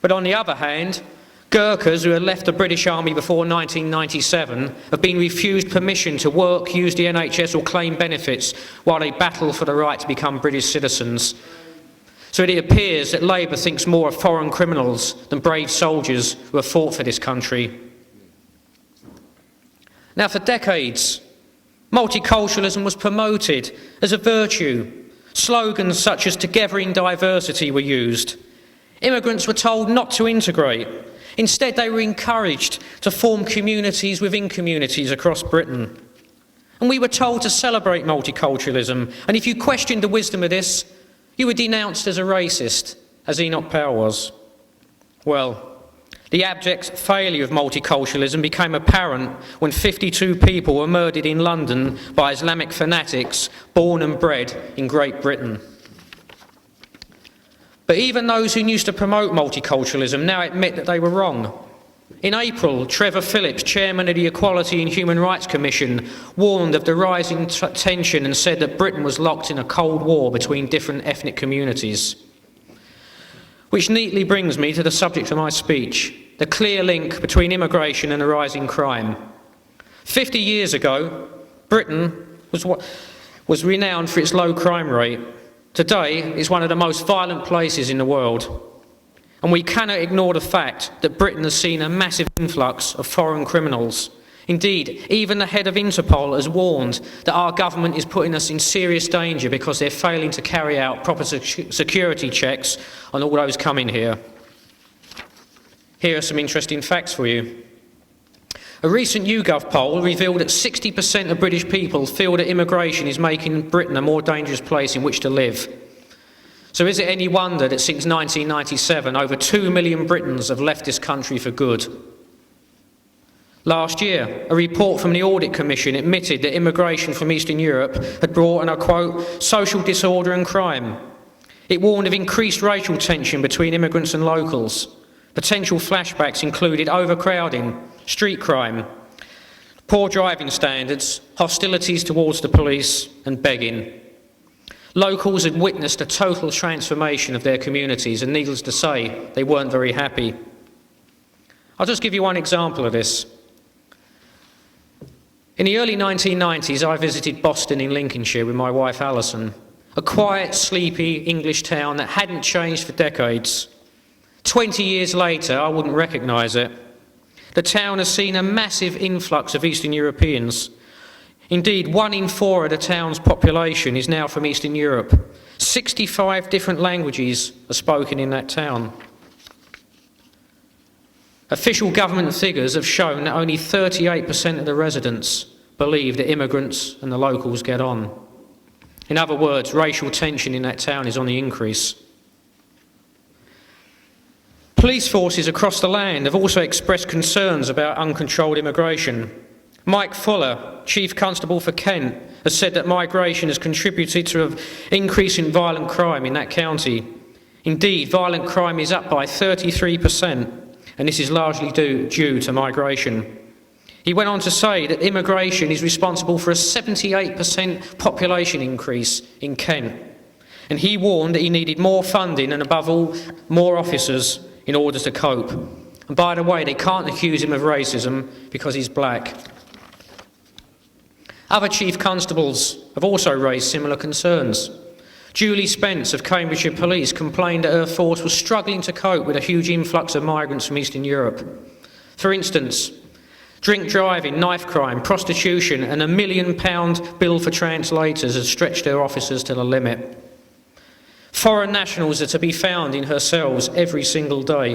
But on the other hand, Gurkhas who had left the British Army before 1997 have been refused permission to work, use the NHS or claim benefits while they battle for the right to become British citizens. So it appears that Labour thinks more of foreign criminals than brave soldiers who have fought for this country. Now, for decades, multiculturalism was promoted as a virtue. Slogans such as "Together in Diversity" were used. Immigrants were told not to integrate. Instead, they were encouraged to form communities within communities across Britain. And we were told to celebrate multiculturalism, and if you questioned the wisdom of this, you were denounced as a racist, as Enoch Powell was. Well, the abject failure of multiculturalism became apparent when 52 people were murdered in London by Islamic fanatics born and bred in Great Britain. But even those who used to promote multiculturalism now admit that they were wrong. In April, Trevor Phillips, chairman of the Equality and Human Rights Commission, warned of the rising tension and said that Britain was locked in a cold war between different ethnic communities. Which neatly brings me to the subject of my speech, the clear link between immigration and the rising crime. 50 years ago, Britain was renowned for its low crime rate. Today, it's one of the most violent places in the world. And we cannot ignore the fact that Britain has seen a massive influx of foreign criminals. Indeed, even the head of Interpol has warned that our government is putting us in serious danger because they're failing to carry out proper security checks on all those coming here. Here are some interesting facts for you. A recent YouGov poll revealed that 60% of British people feel that immigration is making Britain a more dangerous place in which to live. So is it any wonder that since 1997, over 2 million Britons have left this country for good? Last year, a report from the Audit Commission admitted that immigration from Eastern Europe had brought, and I quote, social disorder and crime. It warned of increased racial tension between immigrants and locals. Potential flashbacks included overcrowding, street crime, poor driving standards, hostilities towards the police, and begging. Locals had witnessed a total transformation of their communities, and needless to say, they weren't very happy. I'll just give you one example of this. In the early 1990s, I visited Boston in Lincolnshire with my wife Allison, a quiet, sleepy English town that hadn't changed for decades. 20 years later, I wouldn't recognise it. The town has seen a massive influx of Eastern Europeans. Indeed, 1 in 4 of the town's population is now from Eastern Europe. 65 different languages are spoken in that town. Official government figures have shown that only 38% of the residents believe that immigrants and the locals get on. In other words, racial tension in that town is on the increase. Police forces across the land have also expressed concerns about uncontrolled immigration. Mike Fuller, Chief Constable for Kent, has said that migration has contributed to an increase in violent crime in that county. Indeed, violent crime is up by 33%, and this is largely due to migration. He went on to say that immigration is responsible for a 78% population increase in Kent, and he warned that he needed more funding and, above all, more officers in order to cope. And by the way, they can't accuse him of racism because he's black. Other chief constables have also raised similar concerns. Julie Spence of Cambridgeshire Police complained that her force was struggling to cope with a huge influx of migrants from Eastern Europe. For instance, drink driving, knife crime, prostitution and £1 million bill for translators has stretched her officers to the limit. Foreign nationals are to be found in her cells every single day,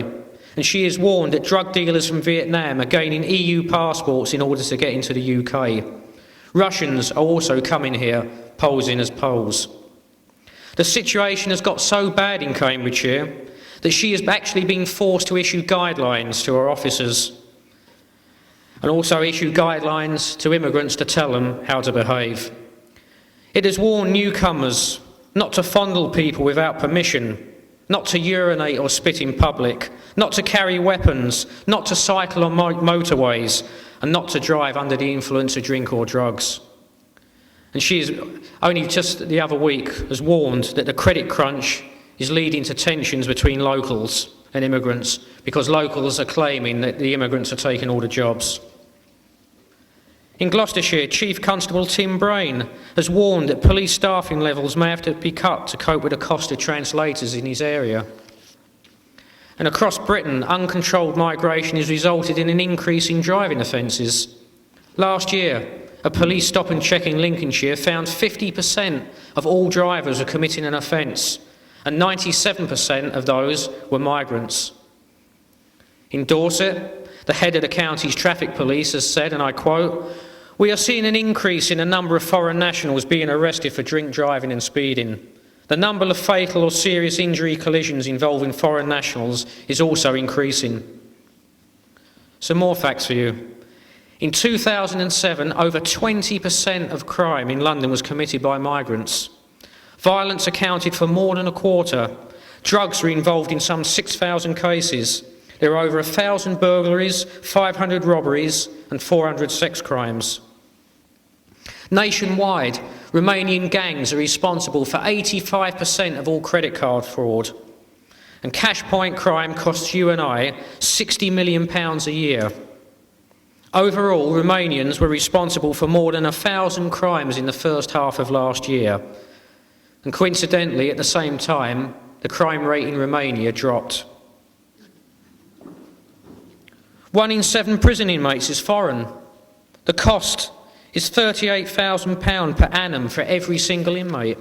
and she is warned that drug dealers from Vietnam are gaining EU passports in order to get into the UK. Russians are also coming here, posing as Poles. The situation has got so bad in Cambridgeshire that she has actually been forced to issue guidelines to her officers, and also issue guidelines to immigrants to tell them how to behave. It has warned newcomers not to fondle people without permission, not to urinate or spit in public, not to carry weapons, not to cycle on motorways, and not to drive under the influence of drink or drugs. And she is only just the other week has warned that the credit crunch is leading to tensions between locals and immigrants because locals are claiming that the immigrants are taking all the jobs. In Gloucestershire, Chief Constable Tim Brain has warned that police staffing levels may have to be cut to cope with the cost of translators in his area. And across Britain, uncontrolled migration has resulted in an increase in driving offences. Last year, a police stop and check in Lincolnshire found 50% of all drivers were committing an offence, and 97% of those were migrants. In Dorset, the head of the county's traffic police has said, and I quote, "We are seeing an increase in the number of foreign nationals being arrested for drink driving and speeding. The number of fatal or serious injury collisions involving foreign nationals is also increasing." Some more facts for you. In 2007, over 20% of crime in London was committed by migrants. Violence accounted for more than a quarter. Drugs were involved in some 6,000 cases. There were over 1,000 burglaries, 500 robberies and 400 sex crimes. Nationwide, Romanian gangs are responsible for 85% of all credit card fraud. And cash point crime costs you and I £60 million a year. Overall, Romanians were responsible for more than 1,000 crimes in the first half of last year. And coincidentally, at the same time, the crime rate in Romania dropped. 1 in 7 prison inmates is foreign. The cost is £38,000 per annum for every single inmate.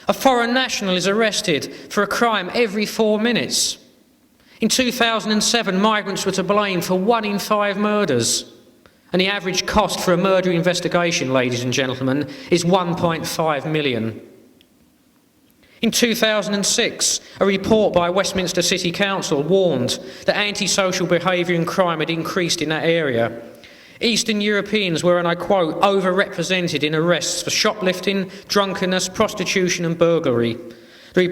A foreign national is arrested for a crime every 4 minutes. In 2007, migrants were to blame for 1 in 5 murders. And the average cost for a murder investigation, ladies and gentlemen, is £1.5 million. In 2006, a report by Westminster City Council warned that antisocial behaviour and crime had increased in that area. Eastern Europeans were, and I quote, overrepresented in arrests for shoplifting, drunkenness, prostitution and burglary. The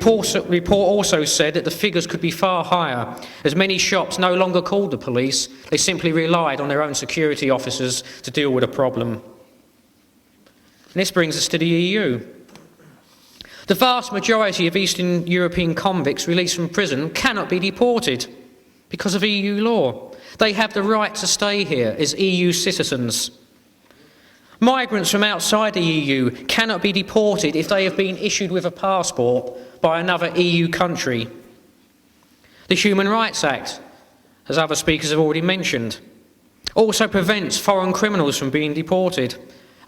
report also said that the figures could be far higher, as many shops no longer called the police, they simply relied on their own security officers to deal with a problem. And this brings us to the EU. The vast majority of Eastern European convicts released from prison cannot be deported because of EU law. They have the right to stay here as EU citizens. Migrants from outside the EU cannot be deported if they have been issued with a passport by another EU country. The Human Rights Act, as other speakers have already mentioned, also prevents foreign criminals from being deported.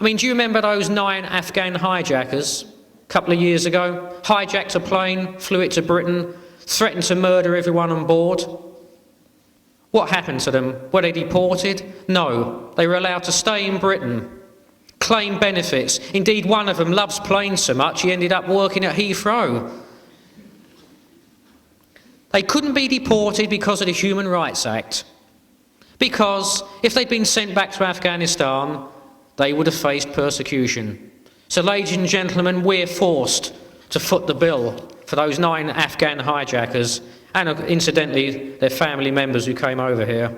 I mean, do you remember those 9 Afghan hijackers a couple of years ago? Hijacked a plane, flew it to Britain, threatened to murder everyone on board. What happened to them? Were they deported? No. They were allowed to stay in Britain, claim benefits. Indeed, one of them loves planes so much he ended up working at Heathrow. They couldn't be deported because of the Human Rights Act. Because if they'd been sent back to Afghanistan, they would have faced persecution. So, ladies and gentlemen, we're forced to foot the bill for those 9 Afghan hijackers and, incidentally, their family members who came over here.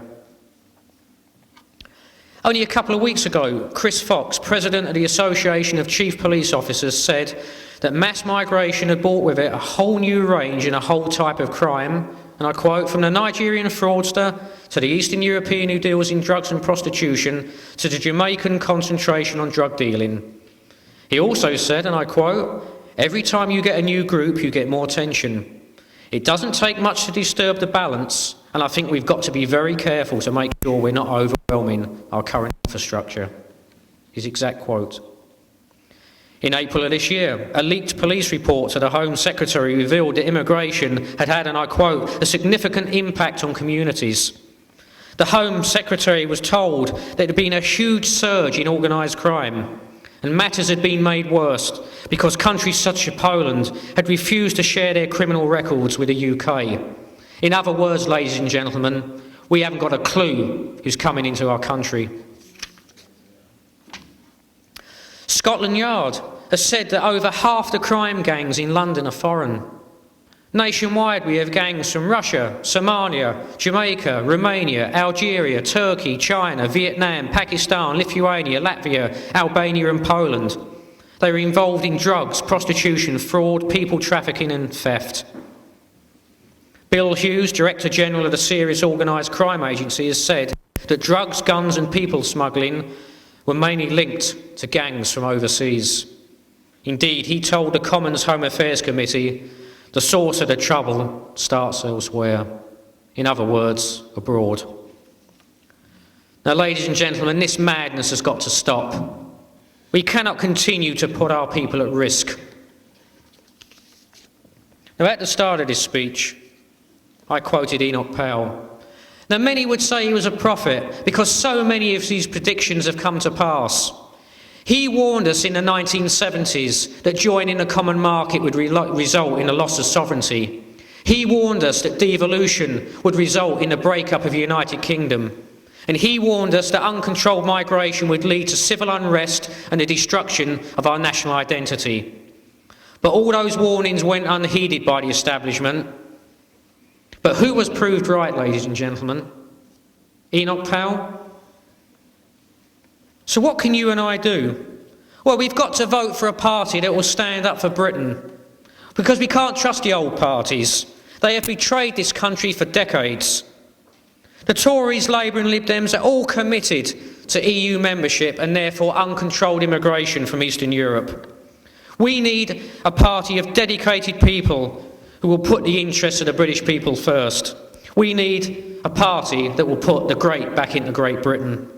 Only a couple of weeks ago, Chris Fox, president of the Association of Chief Police Officers, said that mass migration had brought with it a whole new range and a whole type of crime, and I quote, "From the Nigerian fraudster to the Eastern European who deals in drugs and prostitution to the Jamaican concentration on drug dealing." He also said, and I quote, "Every time you get a new group, you get more tension. It doesn't take much to disturb the balance, and I think we've got to be very careful to make sure we're not overwhelming our current infrastructure." His exact quote. In April of this year, a leaked police report to the Home Secretary revealed that immigration had had, and I quote, "a significant impact on communities." The Home Secretary was told that there had been a huge surge in organised crime, and matters had been made worse because countries such as Poland had refused to share their criminal records with the UK. In other words, ladies and gentlemen, we haven't got a clue who's coming into our country. Scotland Yard has said that over half the crime gangs in London are foreign. Nationwide, we have gangs from Russia, Somalia, Jamaica, Romania, Algeria, Turkey, China, Vietnam, Pakistan, Lithuania, Latvia, Albania and Poland. They were involved in drugs, prostitution, fraud, people trafficking and theft. Bill Hughes, Director General of the Serious Organised Crime Agency, has said that drugs, guns and people smuggling were mainly linked to gangs from overseas. Indeed, he told the Commons Home Affairs Committee, "The source of the trouble starts elsewhere." In other words, abroad. Now, ladies and gentlemen, this madness has got to stop. We cannot continue to put our people at risk. Now, at the start of this speech, I quoted Enoch Powell. Now, many would say he was a prophet because so many of these predictions have come to pass. He warned us in the 1970s that joining the common market would result in a loss of sovereignty. He warned us that devolution would result in the breakup of the United Kingdom. And he warned us that uncontrolled migration would lead to civil unrest and the destruction of our national identity. But all those warnings went unheeded by the establishment. But who was proved right, ladies and gentlemen? Enoch Powell? So what can you and I do? Well, we've got to vote for a party that will stand up for Britain. Because we can't trust the old parties. They have betrayed this country for decades. The Tories, Labour and Lib Dems are all committed to EU membership and therefore uncontrolled immigration from Eastern Europe. We need a party of dedicated people who will put the interests of the British people first. We need a party that will put the great back into Great Britain.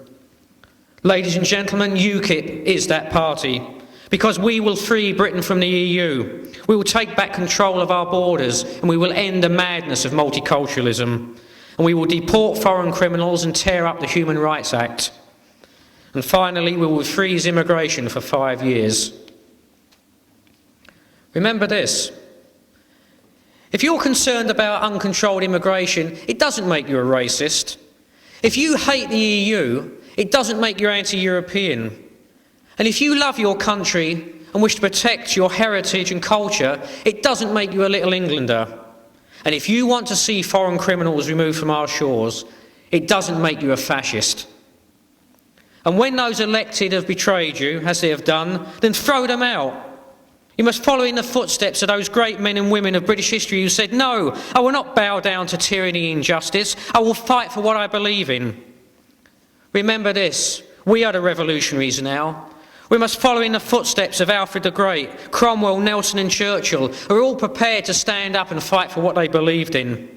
Ladies and gentlemen, UKIP is that party, because we will free Britain from the EU. We will take back control of our borders, and we will end the madness of multiculturalism. And we will deport foreign criminals and tear up the Human Rights Act. And finally, we will freeze immigration for 5 years. Remember this. If you're concerned about uncontrolled immigration, it doesn't make you a racist. If you hate the EU, it doesn't make you anti-European. And if you love your country and wish to protect your heritage and culture, it doesn't make you a Little Englander. And if you want to see foreign criminals removed from our shores, it doesn't make you a fascist. And when those elected have betrayed you, as they have done, then throw them out. You must follow in the footsteps of those great men and women of British history who said, "No, I will not bow down to tyranny and injustice. I will fight for what I believe in." Remember this, we are the revolutionaries now. We must follow in the footsteps of Alfred the Great, Cromwell, Nelson and Churchill, who are all prepared to stand up and fight for what they believed in.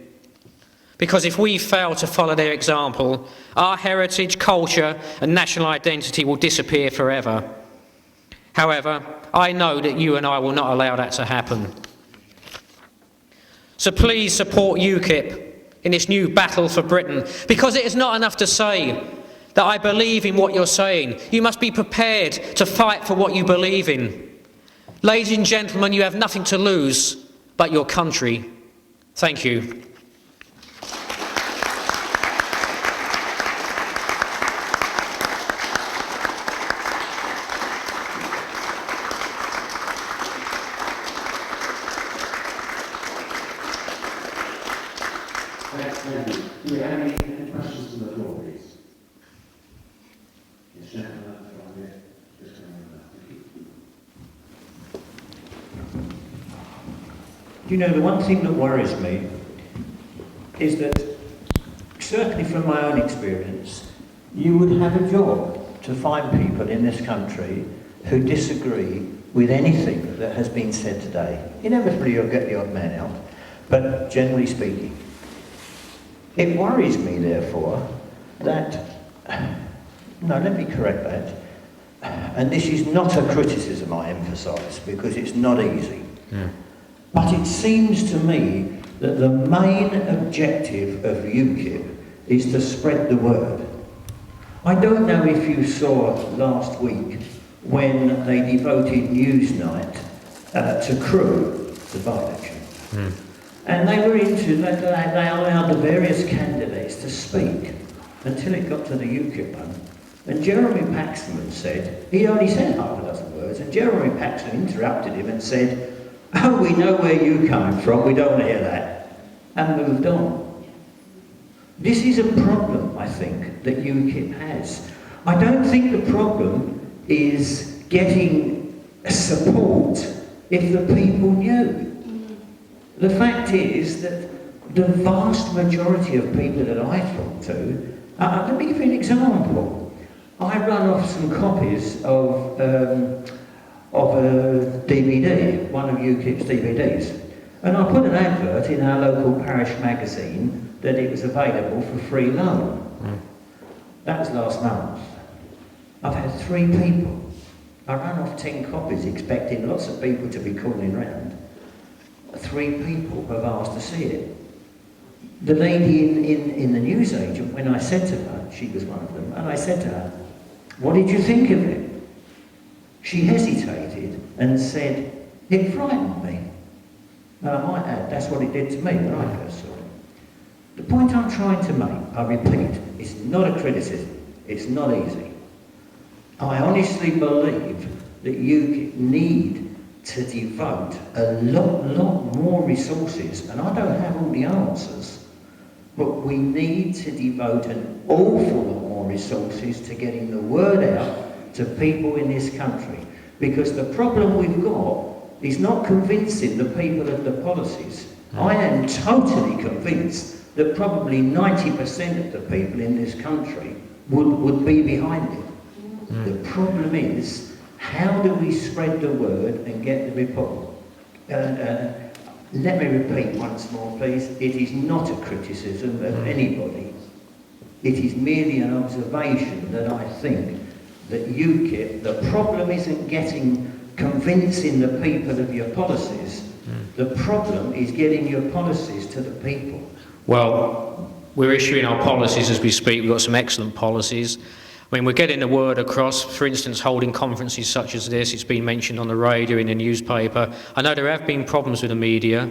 Because if we fail to follow their example, our heritage, culture and national identity will disappear forever. However, I know that you and I will not allow that to happen. So please support UKIP in this new battle for Britain, because it is not enough to say that I believe in what you're saying. You must be prepared to fight for what you believe in. Ladies and gentlemen, you have nothing to lose but your country. Thank you. Do we have any questions from the floor, please? Yes, gentlemen, just You know, the one thing that worries me is that, certainly from my own experience, you would have a job to find people in this country who disagree with anything that has been said today. Inevitably you'll get the odd man out, but generally speaking. It worries me, therefore, that, no, let me correct that, and this is not a criticism, I emphasise, because it's not easy. Yeah. But it seems to me that the main objective of UKIP is to spread the word. I don't know if you saw last week when they devoted Newsnight to Crewe, the by-election. Mm. And they were into, they allowed the various candidates to speak until it got to the UKIP one. And Jeremy Paxman said, he only said half a dozen words, and Jeremy Paxman interrupted him and said, "Oh, we know where you're coming from, we don't want to hear that," and moved on. This is a problem, I think, that UKIP has. I don't think the problem is getting support if the people knew. The fact is that the vast majority of people that I talk to, let me give you an example. I run off some copies of a DVD, one of UKIP's DVDs, and I put an advert in our local parish magazine that it was available for free loan. That was last month. I've had 3 people. I ran off 10 copies expecting lots of people to be calling round. 3 people have asked to see it. The lady in the newsagent, when I said to her, she was one of them, and I said to her, "What did you think of it?" She hesitated and said, "It frightened me." And I might add, that's what it did to me when I first saw it. The point I'm trying to make, I repeat, it's not a criticism. It's not easy. I honestly believe that you need to devote a lot more resources, and I don't have all the answers, but we need to devote an awful lot more resources to getting the word out to people in this country. Because the problem we've got is not convincing the people of the policies. I am totally convinced that probably 90% of the people in this country would be behind it. The problem is, how do we spread the word and get the report? Let me repeat once more, please. It is not a criticism of anybody. It is merely an observation that I think that UKIP, the problem isn't convincing the people of your policies. The problem is getting your policies to the people. Well, we're issuing our policies as we speak. We've got some excellent policies. I mean, we're getting the word across, for instance, holding conferences such as this. It's been mentioned on the radio, in the newspaper. I know there have been problems with the media,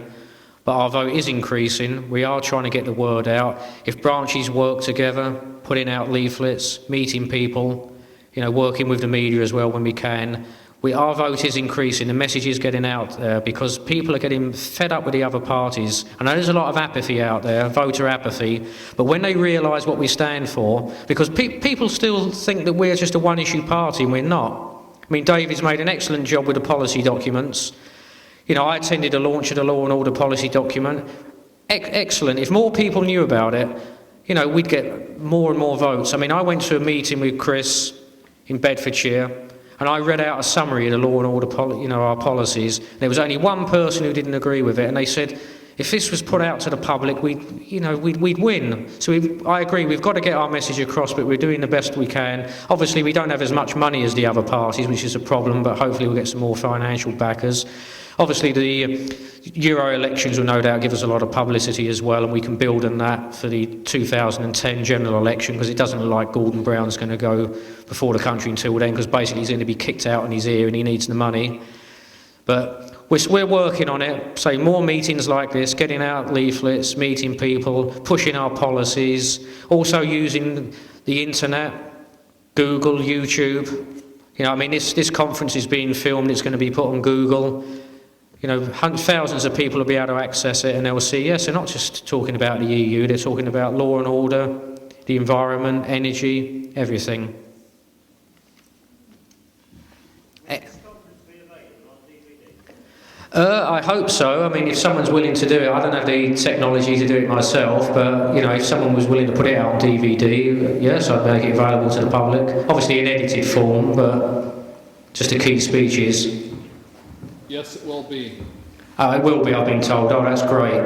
but our vote is increasing. We are trying to get the word out. If branches work together, putting out leaflets, meeting people, working with the media as well when we can, our vote is increasing, the message is getting out there because people are getting fed up with the other parties. I know there's a lot of apathy out there, voter apathy, but when they realise what we stand for, because people still think that we're just a one-issue party and we're not. I mean, David's made an excellent job with the policy documents. I attended the launch of the Law and Order policy document. Excellent. If more people knew about it, we'd get more and more votes. I mean, I went to a meeting with Chris in Bedfordshire, and I read out a summary of the Law and Order, our policies. There was only one person who didn't agree with it, and they said, if this was put out to the public, we'd win. So I agree, we've got to get our message across, but we're doing the best we can. Obviously, we don't have as much money as the other parties, which is a problem, but hopefully we'll get some more financial backers. Obviously, the Euro elections will no doubt give us a lot of publicity as well, and we can build on that for the 2010 general election, because it doesn't look like Gordon Brown's going to go before the country until then, because basically he's going to be kicked out in his ear and he needs the money. But we're working on it, so more meetings like this, getting out leaflets, meeting people, pushing our policies, also using the internet, Google, YouTube. This conference is being filmed, it's going to be put on Google. Thousands of people will be able to access it and they'll see, yes, they're not just talking about the EU, they're talking about law and order, the environment, energy, everything. I hope so. I mean, if someone's willing to do it, I don't have the technology to do it myself, but, if someone was willing to put it out on DVD, yes, I'd make it available to the public. Obviously in edited form, but just the key speeches. Yes, it will be. It will be, I've been told. Oh, that's great.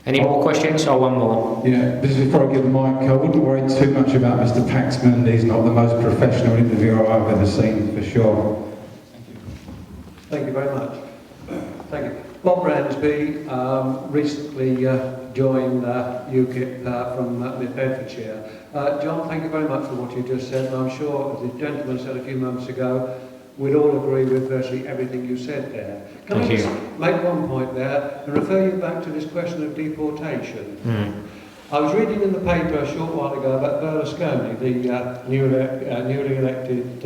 Any more questions? Oh, one more. Yeah, just before I give the mic, I wouldn't worry too much about Mr. Paxman. He's not the most professional interviewer I've ever seen, for sure. Thank you very much. Thank you. Bob Bransby recently joined UKIP from Mid Bedfordshire. John, thank you very much for what you just said, and I'm sure, as the gentleman said a few moments ago, we'd all agree with virtually everything you said there. Can I just make one point there and refer you back to this question of deportation? I was reading in the paper a short while ago about Berlusconi, the newly elected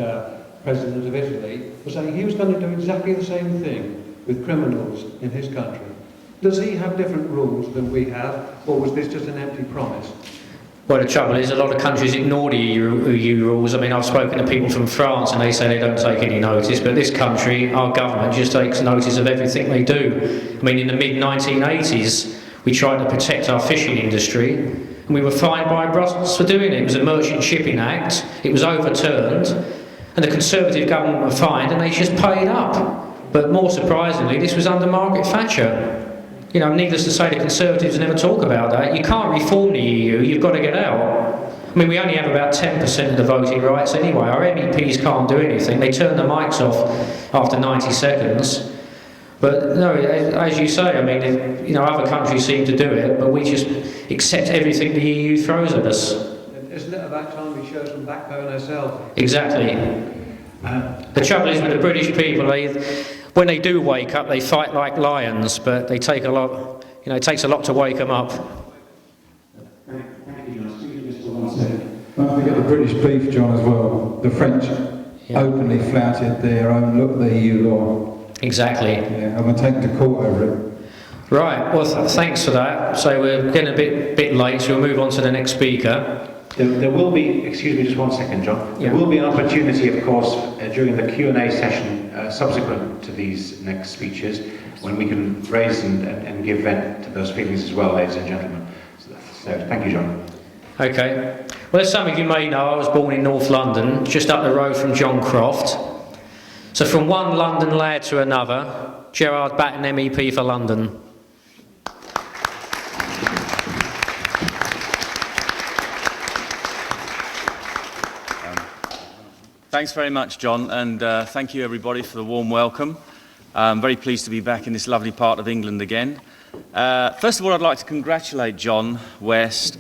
president of Italy, was saying he was going to do exactly the same thing with criminals in his country. Does he have different rules than we have, or was this just an empty promise? Well, the trouble is, a lot of countries ignore the EU rules. I mean, I've spoken to people from France and they say they don't take any notice, but this country, our government, just takes notice of everything they do. I mean, in the mid-1980s, we tried to protect our fishing industry, and we were fined by Brussels for doing it. It was a Merchant Shipping Act, it was overturned, and the Conservative government were fined, and they just paid up. But more surprisingly, this was under Margaret Thatcher. You know, needless to say, the Conservatives never talk about that. You can't reform the EU, you've got to get out. I mean, we only have about 10% of the voting rights anyway. Our MEPs can't do anything. They turn the mics off after 90 seconds. But no, as you say, I mean, you know, other countries seem to do it, but we just accept everything the EU throws at us. Isn't it about time we show some backbone ourselves? Exactly. The trouble is with the British people, when they do wake up, they fight like lions, but they take a lot, you know, it takes a lot to wake them up. Thank you, John. Excuse me just for 1 second. Don't forget the British beef, John, as well. The French openly flouted their own the EU law. Exactly. Yeah, I'm going to take them to court over it. Right, well, thanks for that. So we're getting a bit late, so we'll move on to the next speaker. There will be, excuse me just 1 second, John. There will be an opportunity, of course, during the Q&A session subsequent to these next speeches, when we can raise and give vent to those feelings as well, ladies and gentlemen. So thank you, John. Okay. Well, as some of you may know, I was born in North London, just up the road from John Croft. So from one London lad to another, Gerrard Batten MEP for London. Thanks very much, John, and thank you everybody for the warm welcome. I'm very pleased to be back in this lovely part of England again. First of all, I'd like to congratulate John West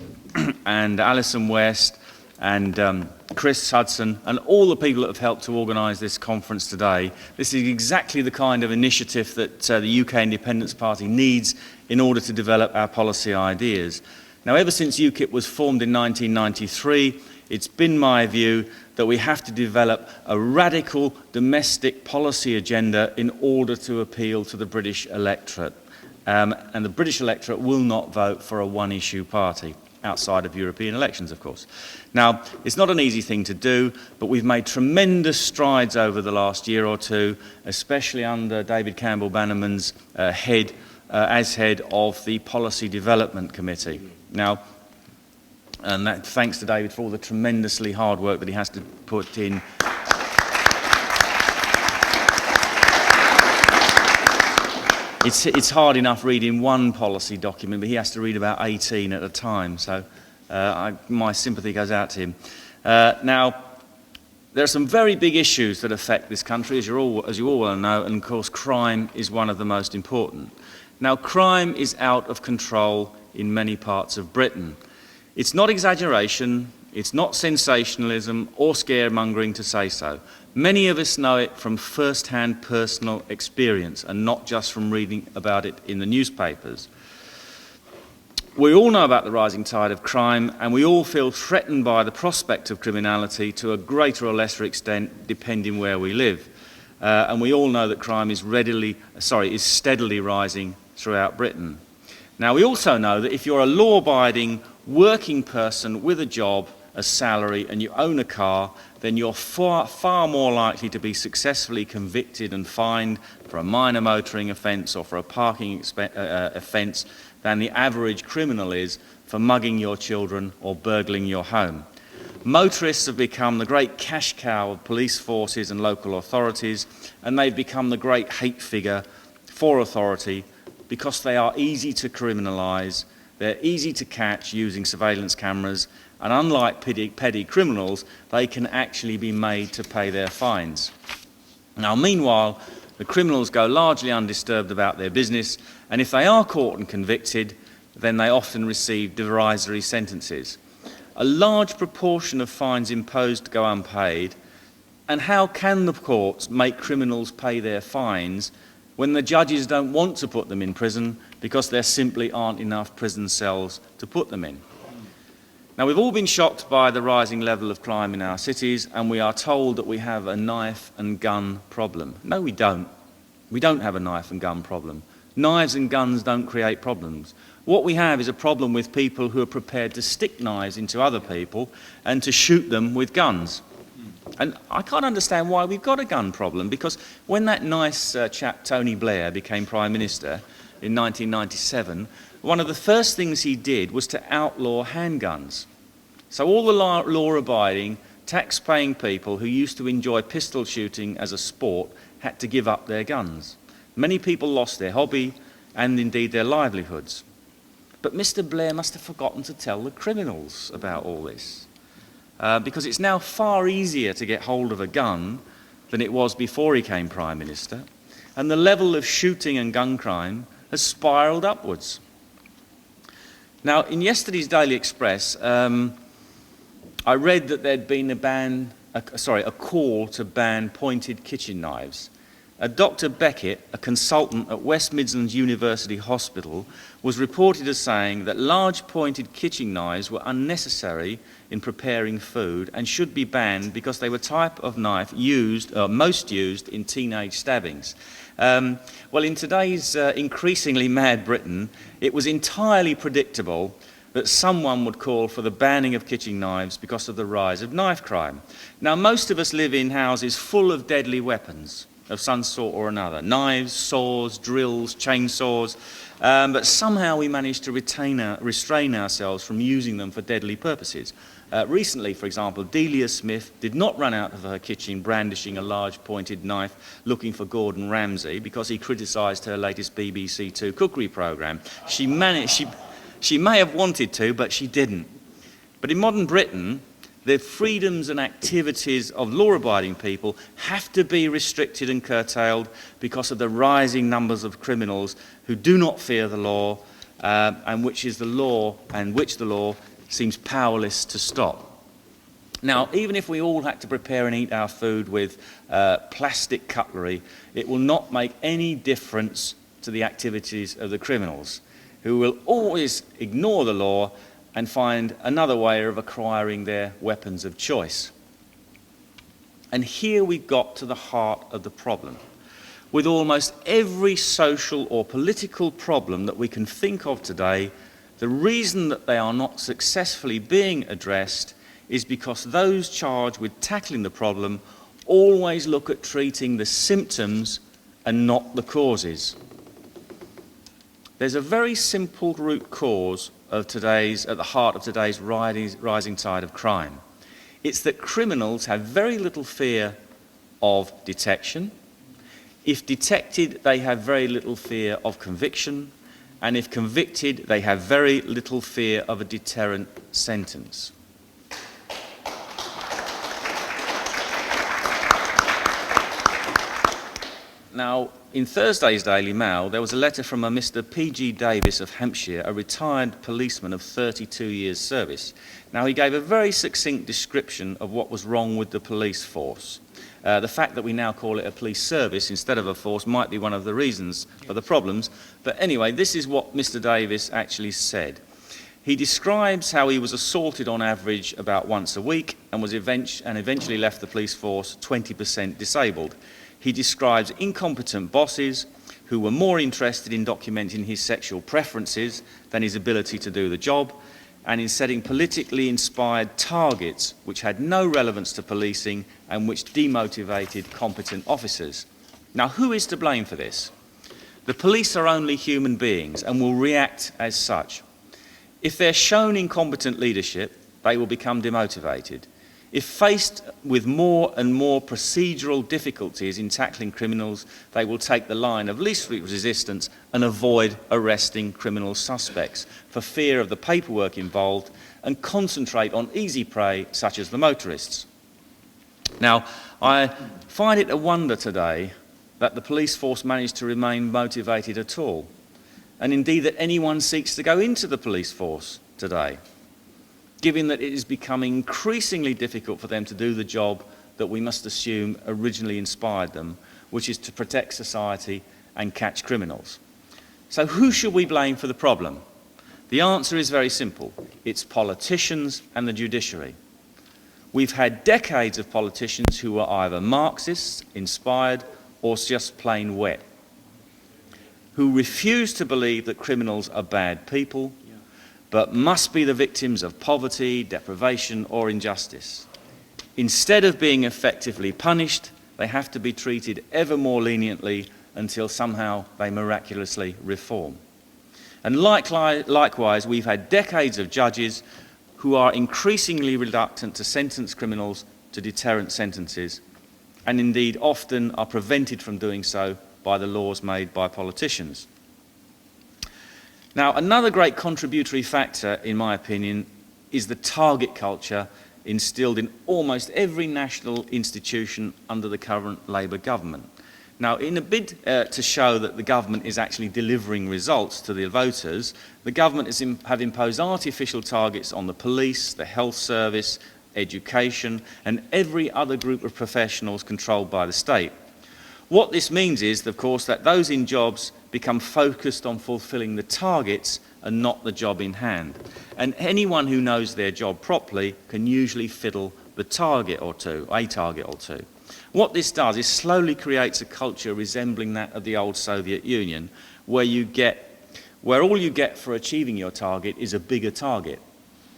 and Allison West and Chris Hudson and all the people that have helped to organise this conference today. This is exactly the kind of initiative that the UK Independence Party needs in order to develop our policy ideas. Now, ever since UKIP was formed in 1993, it's been my view that we have to develop a radical domestic policy agenda in order to appeal to the British electorate. And the British electorate will not vote for a one-issue party, outside of European elections, of course. Now, it's not an easy thing to do, but we've made tremendous strides over the last year or two, especially under David Campbell-Bannerman's as head of the Policy Development Committee. Now, and that, thanks to David for all the tremendously hard work that he has to put in. It's hard enough reading one policy document, but he has to read about 18 at a time, so my sympathy goes out to him. Now, there are some very big issues that affect this country, as you all well know, and of course crime is one of the most important. Now, crime is out of control in many parts of Britain. It's not exaggeration, it's not sensationalism or scaremongering to say so. Many of us know it from first-hand personal experience and not just from reading about it in the newspapers. We all know about the rising tide of crime, and we all feel threatened by the prospect of criminality to a greater or lesser extent depending where we live. And we all know that crime is steadily rising throughout Britain. Now, we also know that if you're a law-abiding working person with a job, a salary, and you own a car, then you're far more likely to be successfully convicted and fined for a minor motoring offence or for a parking offence than the average criminal is for mugging your children or burgling your home. Motorists have become the great cash cow of police forces and local authorities, and they've become the great hate figure for authority because they are easy to criminalise, they're easy to catch using surveillance cameras, and unlike petty criminals, they can actually be made to pay their fines. Now, meanwhile, the criminals go largely undisturbed about their business, and if they are caught and convicted, then they often receive derisory sentences. A large proportion of fines imposed go unpaid, and how can the courts make criminals pay their fines when the judges don't want to put them in prison because there simply aren't enough prison cells to put them in? Now, we've all been shocked by the rising level of crime in our cities, and we are told that we have a knife and gun problem. No, we don't. We don't have a knife and gun problem. Knives and guns don't create problems. What we have is a problem with people who are prepared to stick knives into other people and to shoot them with guns. And I can't understand why we've got a gun problem, because when that nice chap Tony Blair became Prime Minister in 1997, one of the first things he did was to outlaw handguns. So all the law-abiding, tax-paying people who used to enjoy pistol shooting as a sport had to give up their guns. Many people lost their hobby, and indeed their livelihoods. But Mr. Blair must have forgotten to tell the criminals about all this, because it's now far easier to get hold of a gun than it was before he became Prime Minister, and the level of shooting and gun crime has spiralled upwards. Now, in yesterday's Daily Express, I read that there'd been a call to ban pointed kitchen knives. Dr. Beckett, a consultant at West Midlands University Hospital, was reported as saying that large pointed kitchen knives were unnecessary in preparing food and should be banned because they were type of knife most used in teenage stabbings. Well, in today's increasingly mad Britain, it was entirely predictable that someone would call for the banning of kitchen knives because of the rise of knife crime. Now, most of us live in houses full of deadly weapons of some sort or another: knives, saws, drills, chainsaws, but somehow we manage to restrain ourselves from using them for deadly purposes. Recently, for example, Delia Smith did not run out of her kitchen brandishing a large pointed knife looking for Gordon Ramsay because he criticised her latest BBC Two cookery programme. She may have wanted to, but she didn't. But in modern Britain, the freedoms and activities of law-abiding people have to be restricted and curtailed because of the rising numbers of criminals who do not fear the law, and which the law seems powerless to stop. Now, even if we all had to prepare and eat our food with plastic cutlery, it will not make any difference to the activities of the criminals, who will always ignore the law and find another way of acquiring their weapons of choice. And here we got to the heart of the problem. With almost every social or political problem that we can think of today, the reason that they are not successfully being addressed is because those charged with tackling the problem always look at treating the symptoms and not the causes. There's a very simple root cause at the heart of today's rising tide of crime. It's that criminals have very little fear of detection. If detected, they have very little fear of conviction. And if convicted, they have very little fear of a deterrent sentence. Now, in Thursday's Daily Mail, there was a letter from a Mr. P.G. Davis of Hampshire, a retired policeman of 32 years' service. Now, he gave a very succinct description of what was wrong with the police force. The fact that we now call it a police service instead of a force might be one of the reasons for the problems. But anyway, this is what Mr. Davis actually said. He describes how he was assaulted on average about once a week and eventually left the police force 20% disabled. He describes incompetent bosses who were more interested in documenting his sexual preferences than his ability to do the job, and in setting politically inspired targets which had no relevance to policing and which demotivated competent officers. Now, who is to blame for this? The police are only human beings and will react as such. If they're shown incompetent leadership, they will become demotivated. If faced with more and more procedural difficulties in tackling criminals, they will take the line of least resistance and avoid arresting criminal suspects for fear of the paperwork involved and concentrate on easy prey such as the motorists. Now, I find it a wonder today that the police force managed to remain motivated at all, and indeed that anyone seeks to go into the police force today, given that it is becoming increasingly difficult for them to do the job that we must assume originally inspired them, which is to protect society and catch criminals. So who should we blame for the problem? The answer is very simple. It's politicians and the judiciary. We've had decades of politicians who were either Marxists, inspired, or just plain wet, who refuse to believe that criminals are bad people, but must be the victims of poverty, deprivation, or injustice. Instead of being effectively punished, they have to be treated ever more leniently until somehow they miraculously reform. And likewise, we've had decades of judges who are increasingly reluctant to sentence criminals to deterrent sentences, and indeed often are prevented from doing so by the laws made by politicians. Now, another great contributory factor, in my opinion, is the target culture instilled in almost every national institution under the current Labour government. Now, in a bid to show that the government is actually delivering results to the voters, the government have imposed artificial targets on the police, the health service, education, and every other group of professionals controlled by the state. What this means is, of course, that those in jobs become focused on fulfilling the targets and not the job in hand. And anyone who knows their job properly can usually fiddle a target or two. What this does is slowly creates a culture resembling that of the old Soviet Union, where all you get for achieving your target is a bigger target.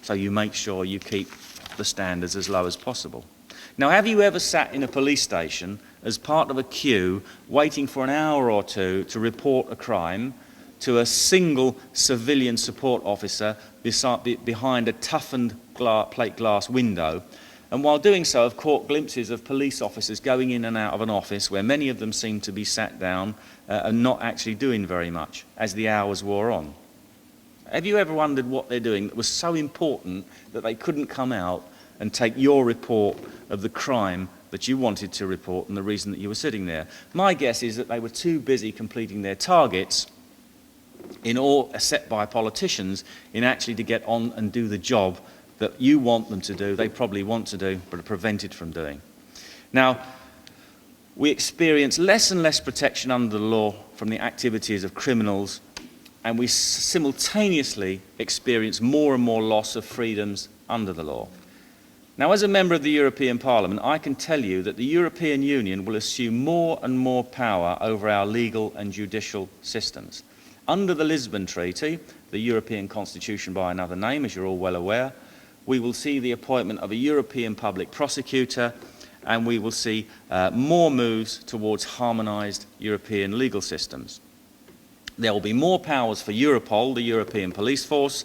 So you make sure you keep the standards as low as possible. Now, have you ever sat in a police station as part of a queue waiting for an hour or two to report a crime to a single civilian support officer behind a toughened plate glass window? And while doing so, I've caught glimpses of police officers going in and out of an office where many of them seem to be sat down and not actually doing very much as the hours wore on. Have you ever wondered what they're doing that was so important that they couldn't come out and take your report of the crime that you wanted to report and the reason that you were sitting there? My guess is that they were too busy completing their targets in all set by politicians in actually to get on and do the job that you want them to do, they probably want to do, but are prevented from doing. Now, we experience less and less protection under the law from the activities of criminals, and we simultaneously experience more and more loss of freedoms under the law. Now, as a member of the European Parliament, I can tell you that the European Union will assume more and more power over our legal and judicial systems. Under the Lisbon Treaty, the European Constitution by another name, as you're all well aware, we will see the appointment of a European public prosecutor, and we will see more moves towards harmonised European legal systems. There will be more powers for Europol, the European police force,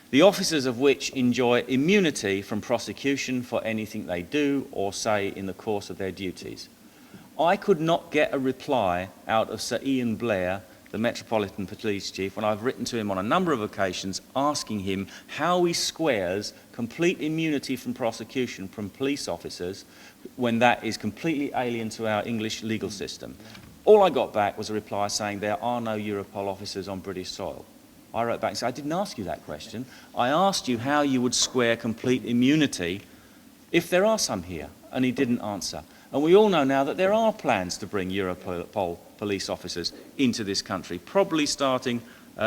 the officers of which enjoy immunity from prosecution for anything they do or say in the course of their duties. I could not get a reply out of Sir Ian Blair, the Metropolitan Police Chief, when I've written to him on a number of occasions asking him how he squares complete immunity from prosecution from police officers when that is completely alien to our English legal system. All I got back was a reply saying there are no Europol officers on British soil. I wrote back and said, I didn't ask you that question. I asked you how you would square complete immunity if there are some here, and he didn't answer. And we all know now that there are plans to bring Europol police officers into this country, probably starting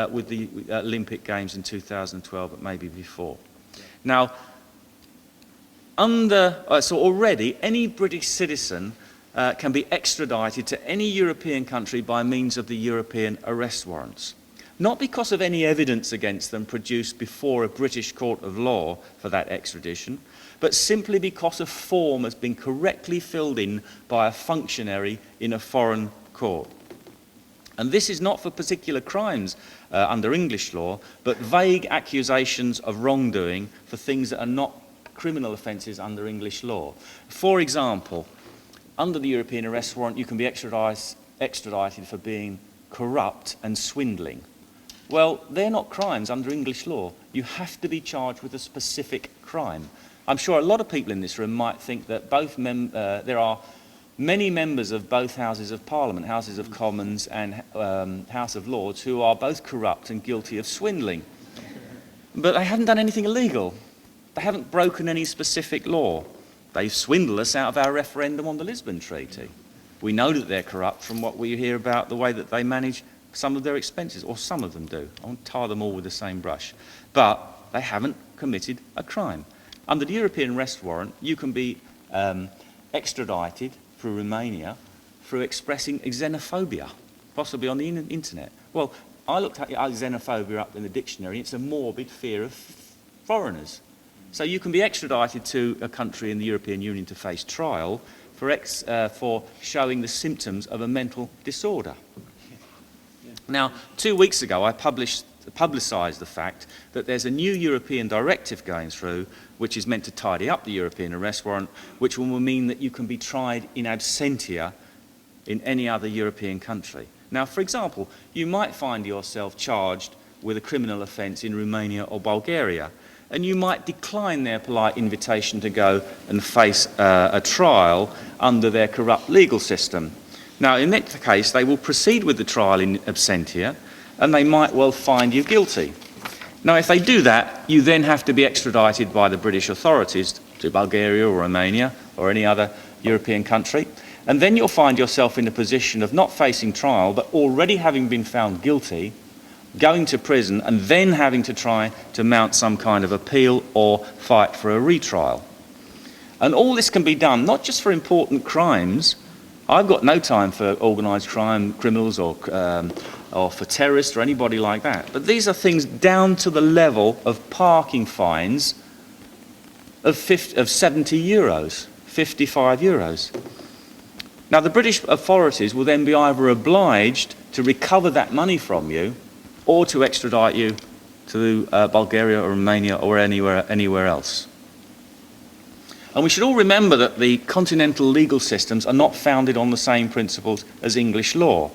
with the Olympic Games in 2012, but maybe before. Now, so already any British citizen can be extradited to any European country by means of the European arrest warrants. Not because of any evidence against them produced before a British court of law for that extradition, but simply because a form has been correctly filled in by a functionary in a foreign court. And this is not for particular crimes under English law, but vague accusations of wrongdoing for things that are not criminal offences under English law. For example, under the European arrest warrant, you can be extradited for being corrupt and swindling. Well, they're not crimes under English law. You have to be charged with a specific crime. I'm sure a lot of people in this room might think that there are many members of both Houses of Parliament, Houses of Commons and House of Lords, who are both corrupt and guilty of swindling. But they haven't done anything illegal. They haven't broken any specific law. They've swindled us out of our referendum on the Lisbon Treaty. We know that they're corrupt from what we hear about the way that they manage some of their expenses, or some of them do. I won't tar them all with the same brush. But they haven't committed a crime. Under the European arrest warrant, you can be extradited through Romania through expressing xenophobia, possibly on the internet. Well, I looked at xenophobia up in the dictionary. It's a morbid fear of foreigners. So you can be extradited to a country in the European Union to face trial for showing the symptoms of a mental disorder. Now, 2 weeks ago, I publicised the fact that there's a new European directive going through which is meant to tidy up the European arrest warrant, which will mean that you can be tried in absentia in any other European country. Now, for example, you might find yourself charged with a criminal offence in Romania or Bulgaria. And you might decline their polite invitation to go and face a trial under their corrupt legal system. Now, in that case, they will proceed with the trial in absentia, and they might well find you guilty. Now, if they do that, you then have to be extradited by the British authorities to Bulgaria or Romania or any other European country. And then you'll find yourself in a position of not facing trial, but already having been found guilty, going to prison, and then having to try to mount some kind of appeal or fight for a retrial. And all this can be done not just for important crimes. I've got no time for organised crime criminals or for terrorists or anybody like that. But these are things down to the level of parking fines of 70 euros, 55 euros. Now, the British authorities will then be either obliged to recover that money from you or to extradite you to Bulgaria or Romania or anywhere else. And we should all remember that the continental legal systems are not founded on the same principles as English law.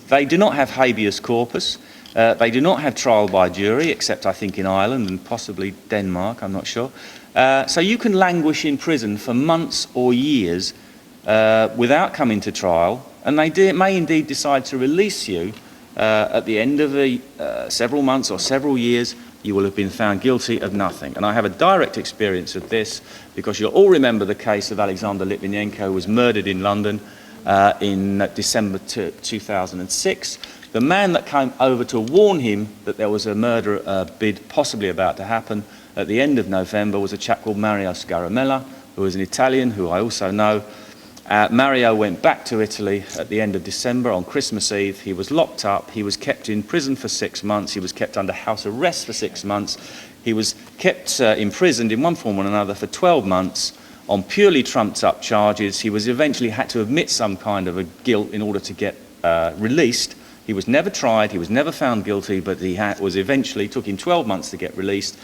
They do not have habeas corpus. They do not have trial by jury, except I think in Ireland and possibly Denmark, I'm not sure. So you can languish in prison for months or years without coming to trial, and they may indeed decide to release you at the end of several months or several years. You will have been found guilty of nothing. And I have a direct experience of this, because you'll all remember the case of Alexander Litvinenko, who was murdered in London in December 2006. The man that came over to warn him that there was a murder bid possibly about to happen at the end of November was a chap called Mario Scaramella, who was an Italian, who I also know. Mario went back to Italy at the end of December on Christmas Eve. He was locked up. He was kept in prison for 6 months. He was kept under house arrest for 6 months. He was kept imprisoned in one form or another for 12 months on purely trumped-up charges. He was eventually had to admit some kind of a guilt in order to get released. He was never tried. He was never found guilty, but he was eventually, took him 12 months to get released.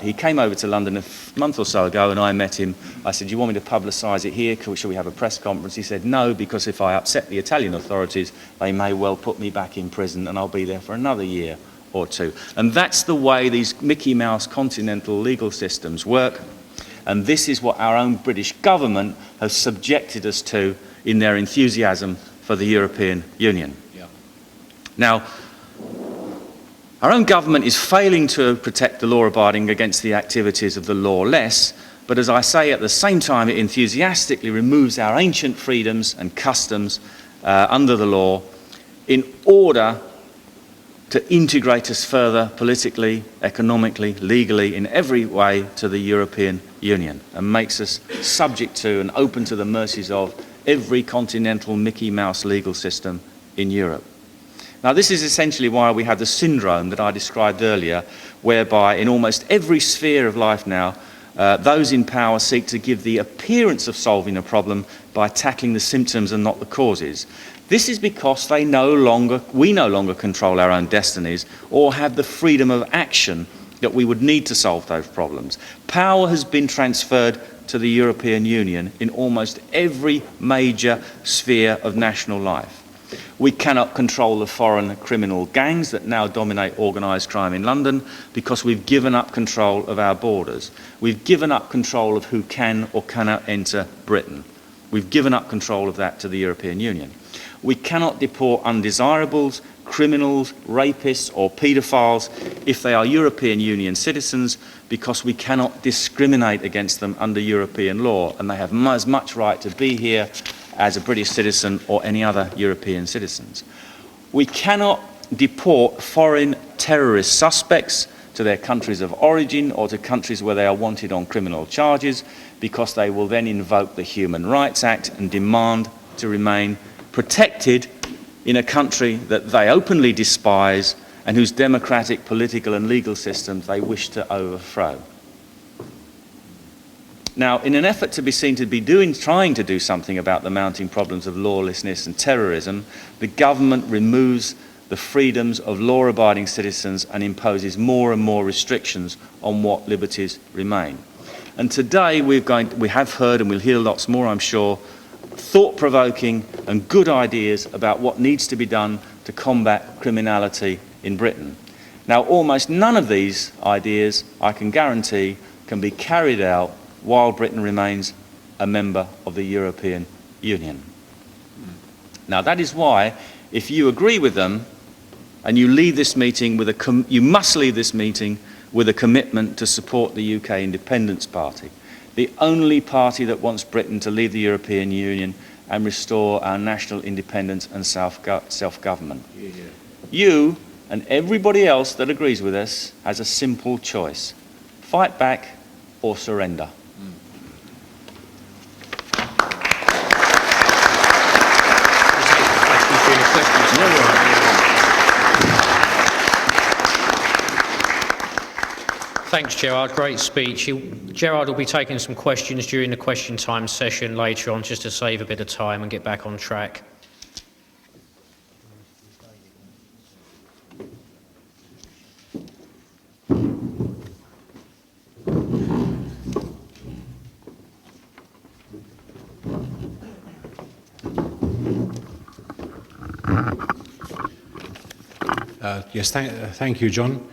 He came over to London a month or so ago, and I met him. I said, "Do you want me to publicise it here? Shall we have a press conference?" He said, "No, because if I upset the Italian authorities, they may well put me back in prison, and I'll be there for another year or two." And that's the way these Mickey Mouse continental legal systems work. And this is what our own British government has subjected us to in their enthusiasm for the European Union. Yeah. Now, our own government is failing to protect the law-abiding against the activities of the lawless, but as I say, at the same time, it enthusiastically removes our ancient freedoms and customs under the law in order to integrate us further politically, economically, legally, in every way to the European Union, and makes us subject to and open to the mercies of every continental Mickey Mouse legal system in Europe. Now, this is essentially why we have the syndrome that I described earlier, whereby in almost every sphere of life now, those in power seek to give the appearance of solving a problem by tackling the symptoms and not the causes. This is because we no longer control our own destinies or have the freedom of action that we would need to solve those problems. Power has been transferred to the European Union in almost every major sphere of national life. We cannot control the foreign criminal gangs that now dominate organised crime in London because we've given up control of our borders. We've given up control of who can or cannot enter Britain. We've given up control of that to the European Union. We cannot deport undesirables, criminals, rapists or paedophiles if they are European Union citizens, because we cannot discriminate against them under European law, and they have as much right to be here as a British citizen or any other European citizens. We cannot deport foreign terrorist suspects to their countries of origin or to countries where they are wanted on criminal charges, because they will then invoke the Human Rights Act and demand to remain protected in a country that they openly despise and whose democratic, political and legal systems they wish to overthrow. Now, in an effort to be seen to be trying to do something about the mounting problems of lawlessness and terrorism, the government removes the freedoms of law-abiding citizens and imposes more and more restrictions on what liberties remain. And today we have heard, and we'll hear lots more, I'm sure, thought-provoking and good ideas about what needs to be done to combat criminality in Britain. Now, almost none of these ideas, I can guarantee, can be carried out while Britain remains a member of the European Union. Now, that is why, if you agree with them, and you leave this meeting with you must leave this meeting with a commitment to support the UK Independence Party, the only party that wants Britain to leave the European Union and restore our national independence and self-government. You and everybody else that agrees with us has a simple choice: fight back or surrender. Thanks, Gerrard. Great speech. Gerrard will be taking some questions during the question time session later on, just to save a bit of time and get back on track. Yes, thank you, John.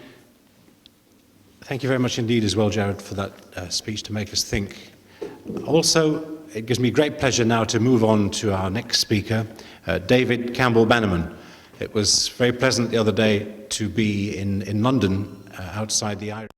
Thank you very much indeed as well, Gerrard, for that speech to make us think. Also, it gives me great pleasure now to move on to our next speaker, David Campbell-Bannerman. It was very pleasant the other day to be in London outside the Irish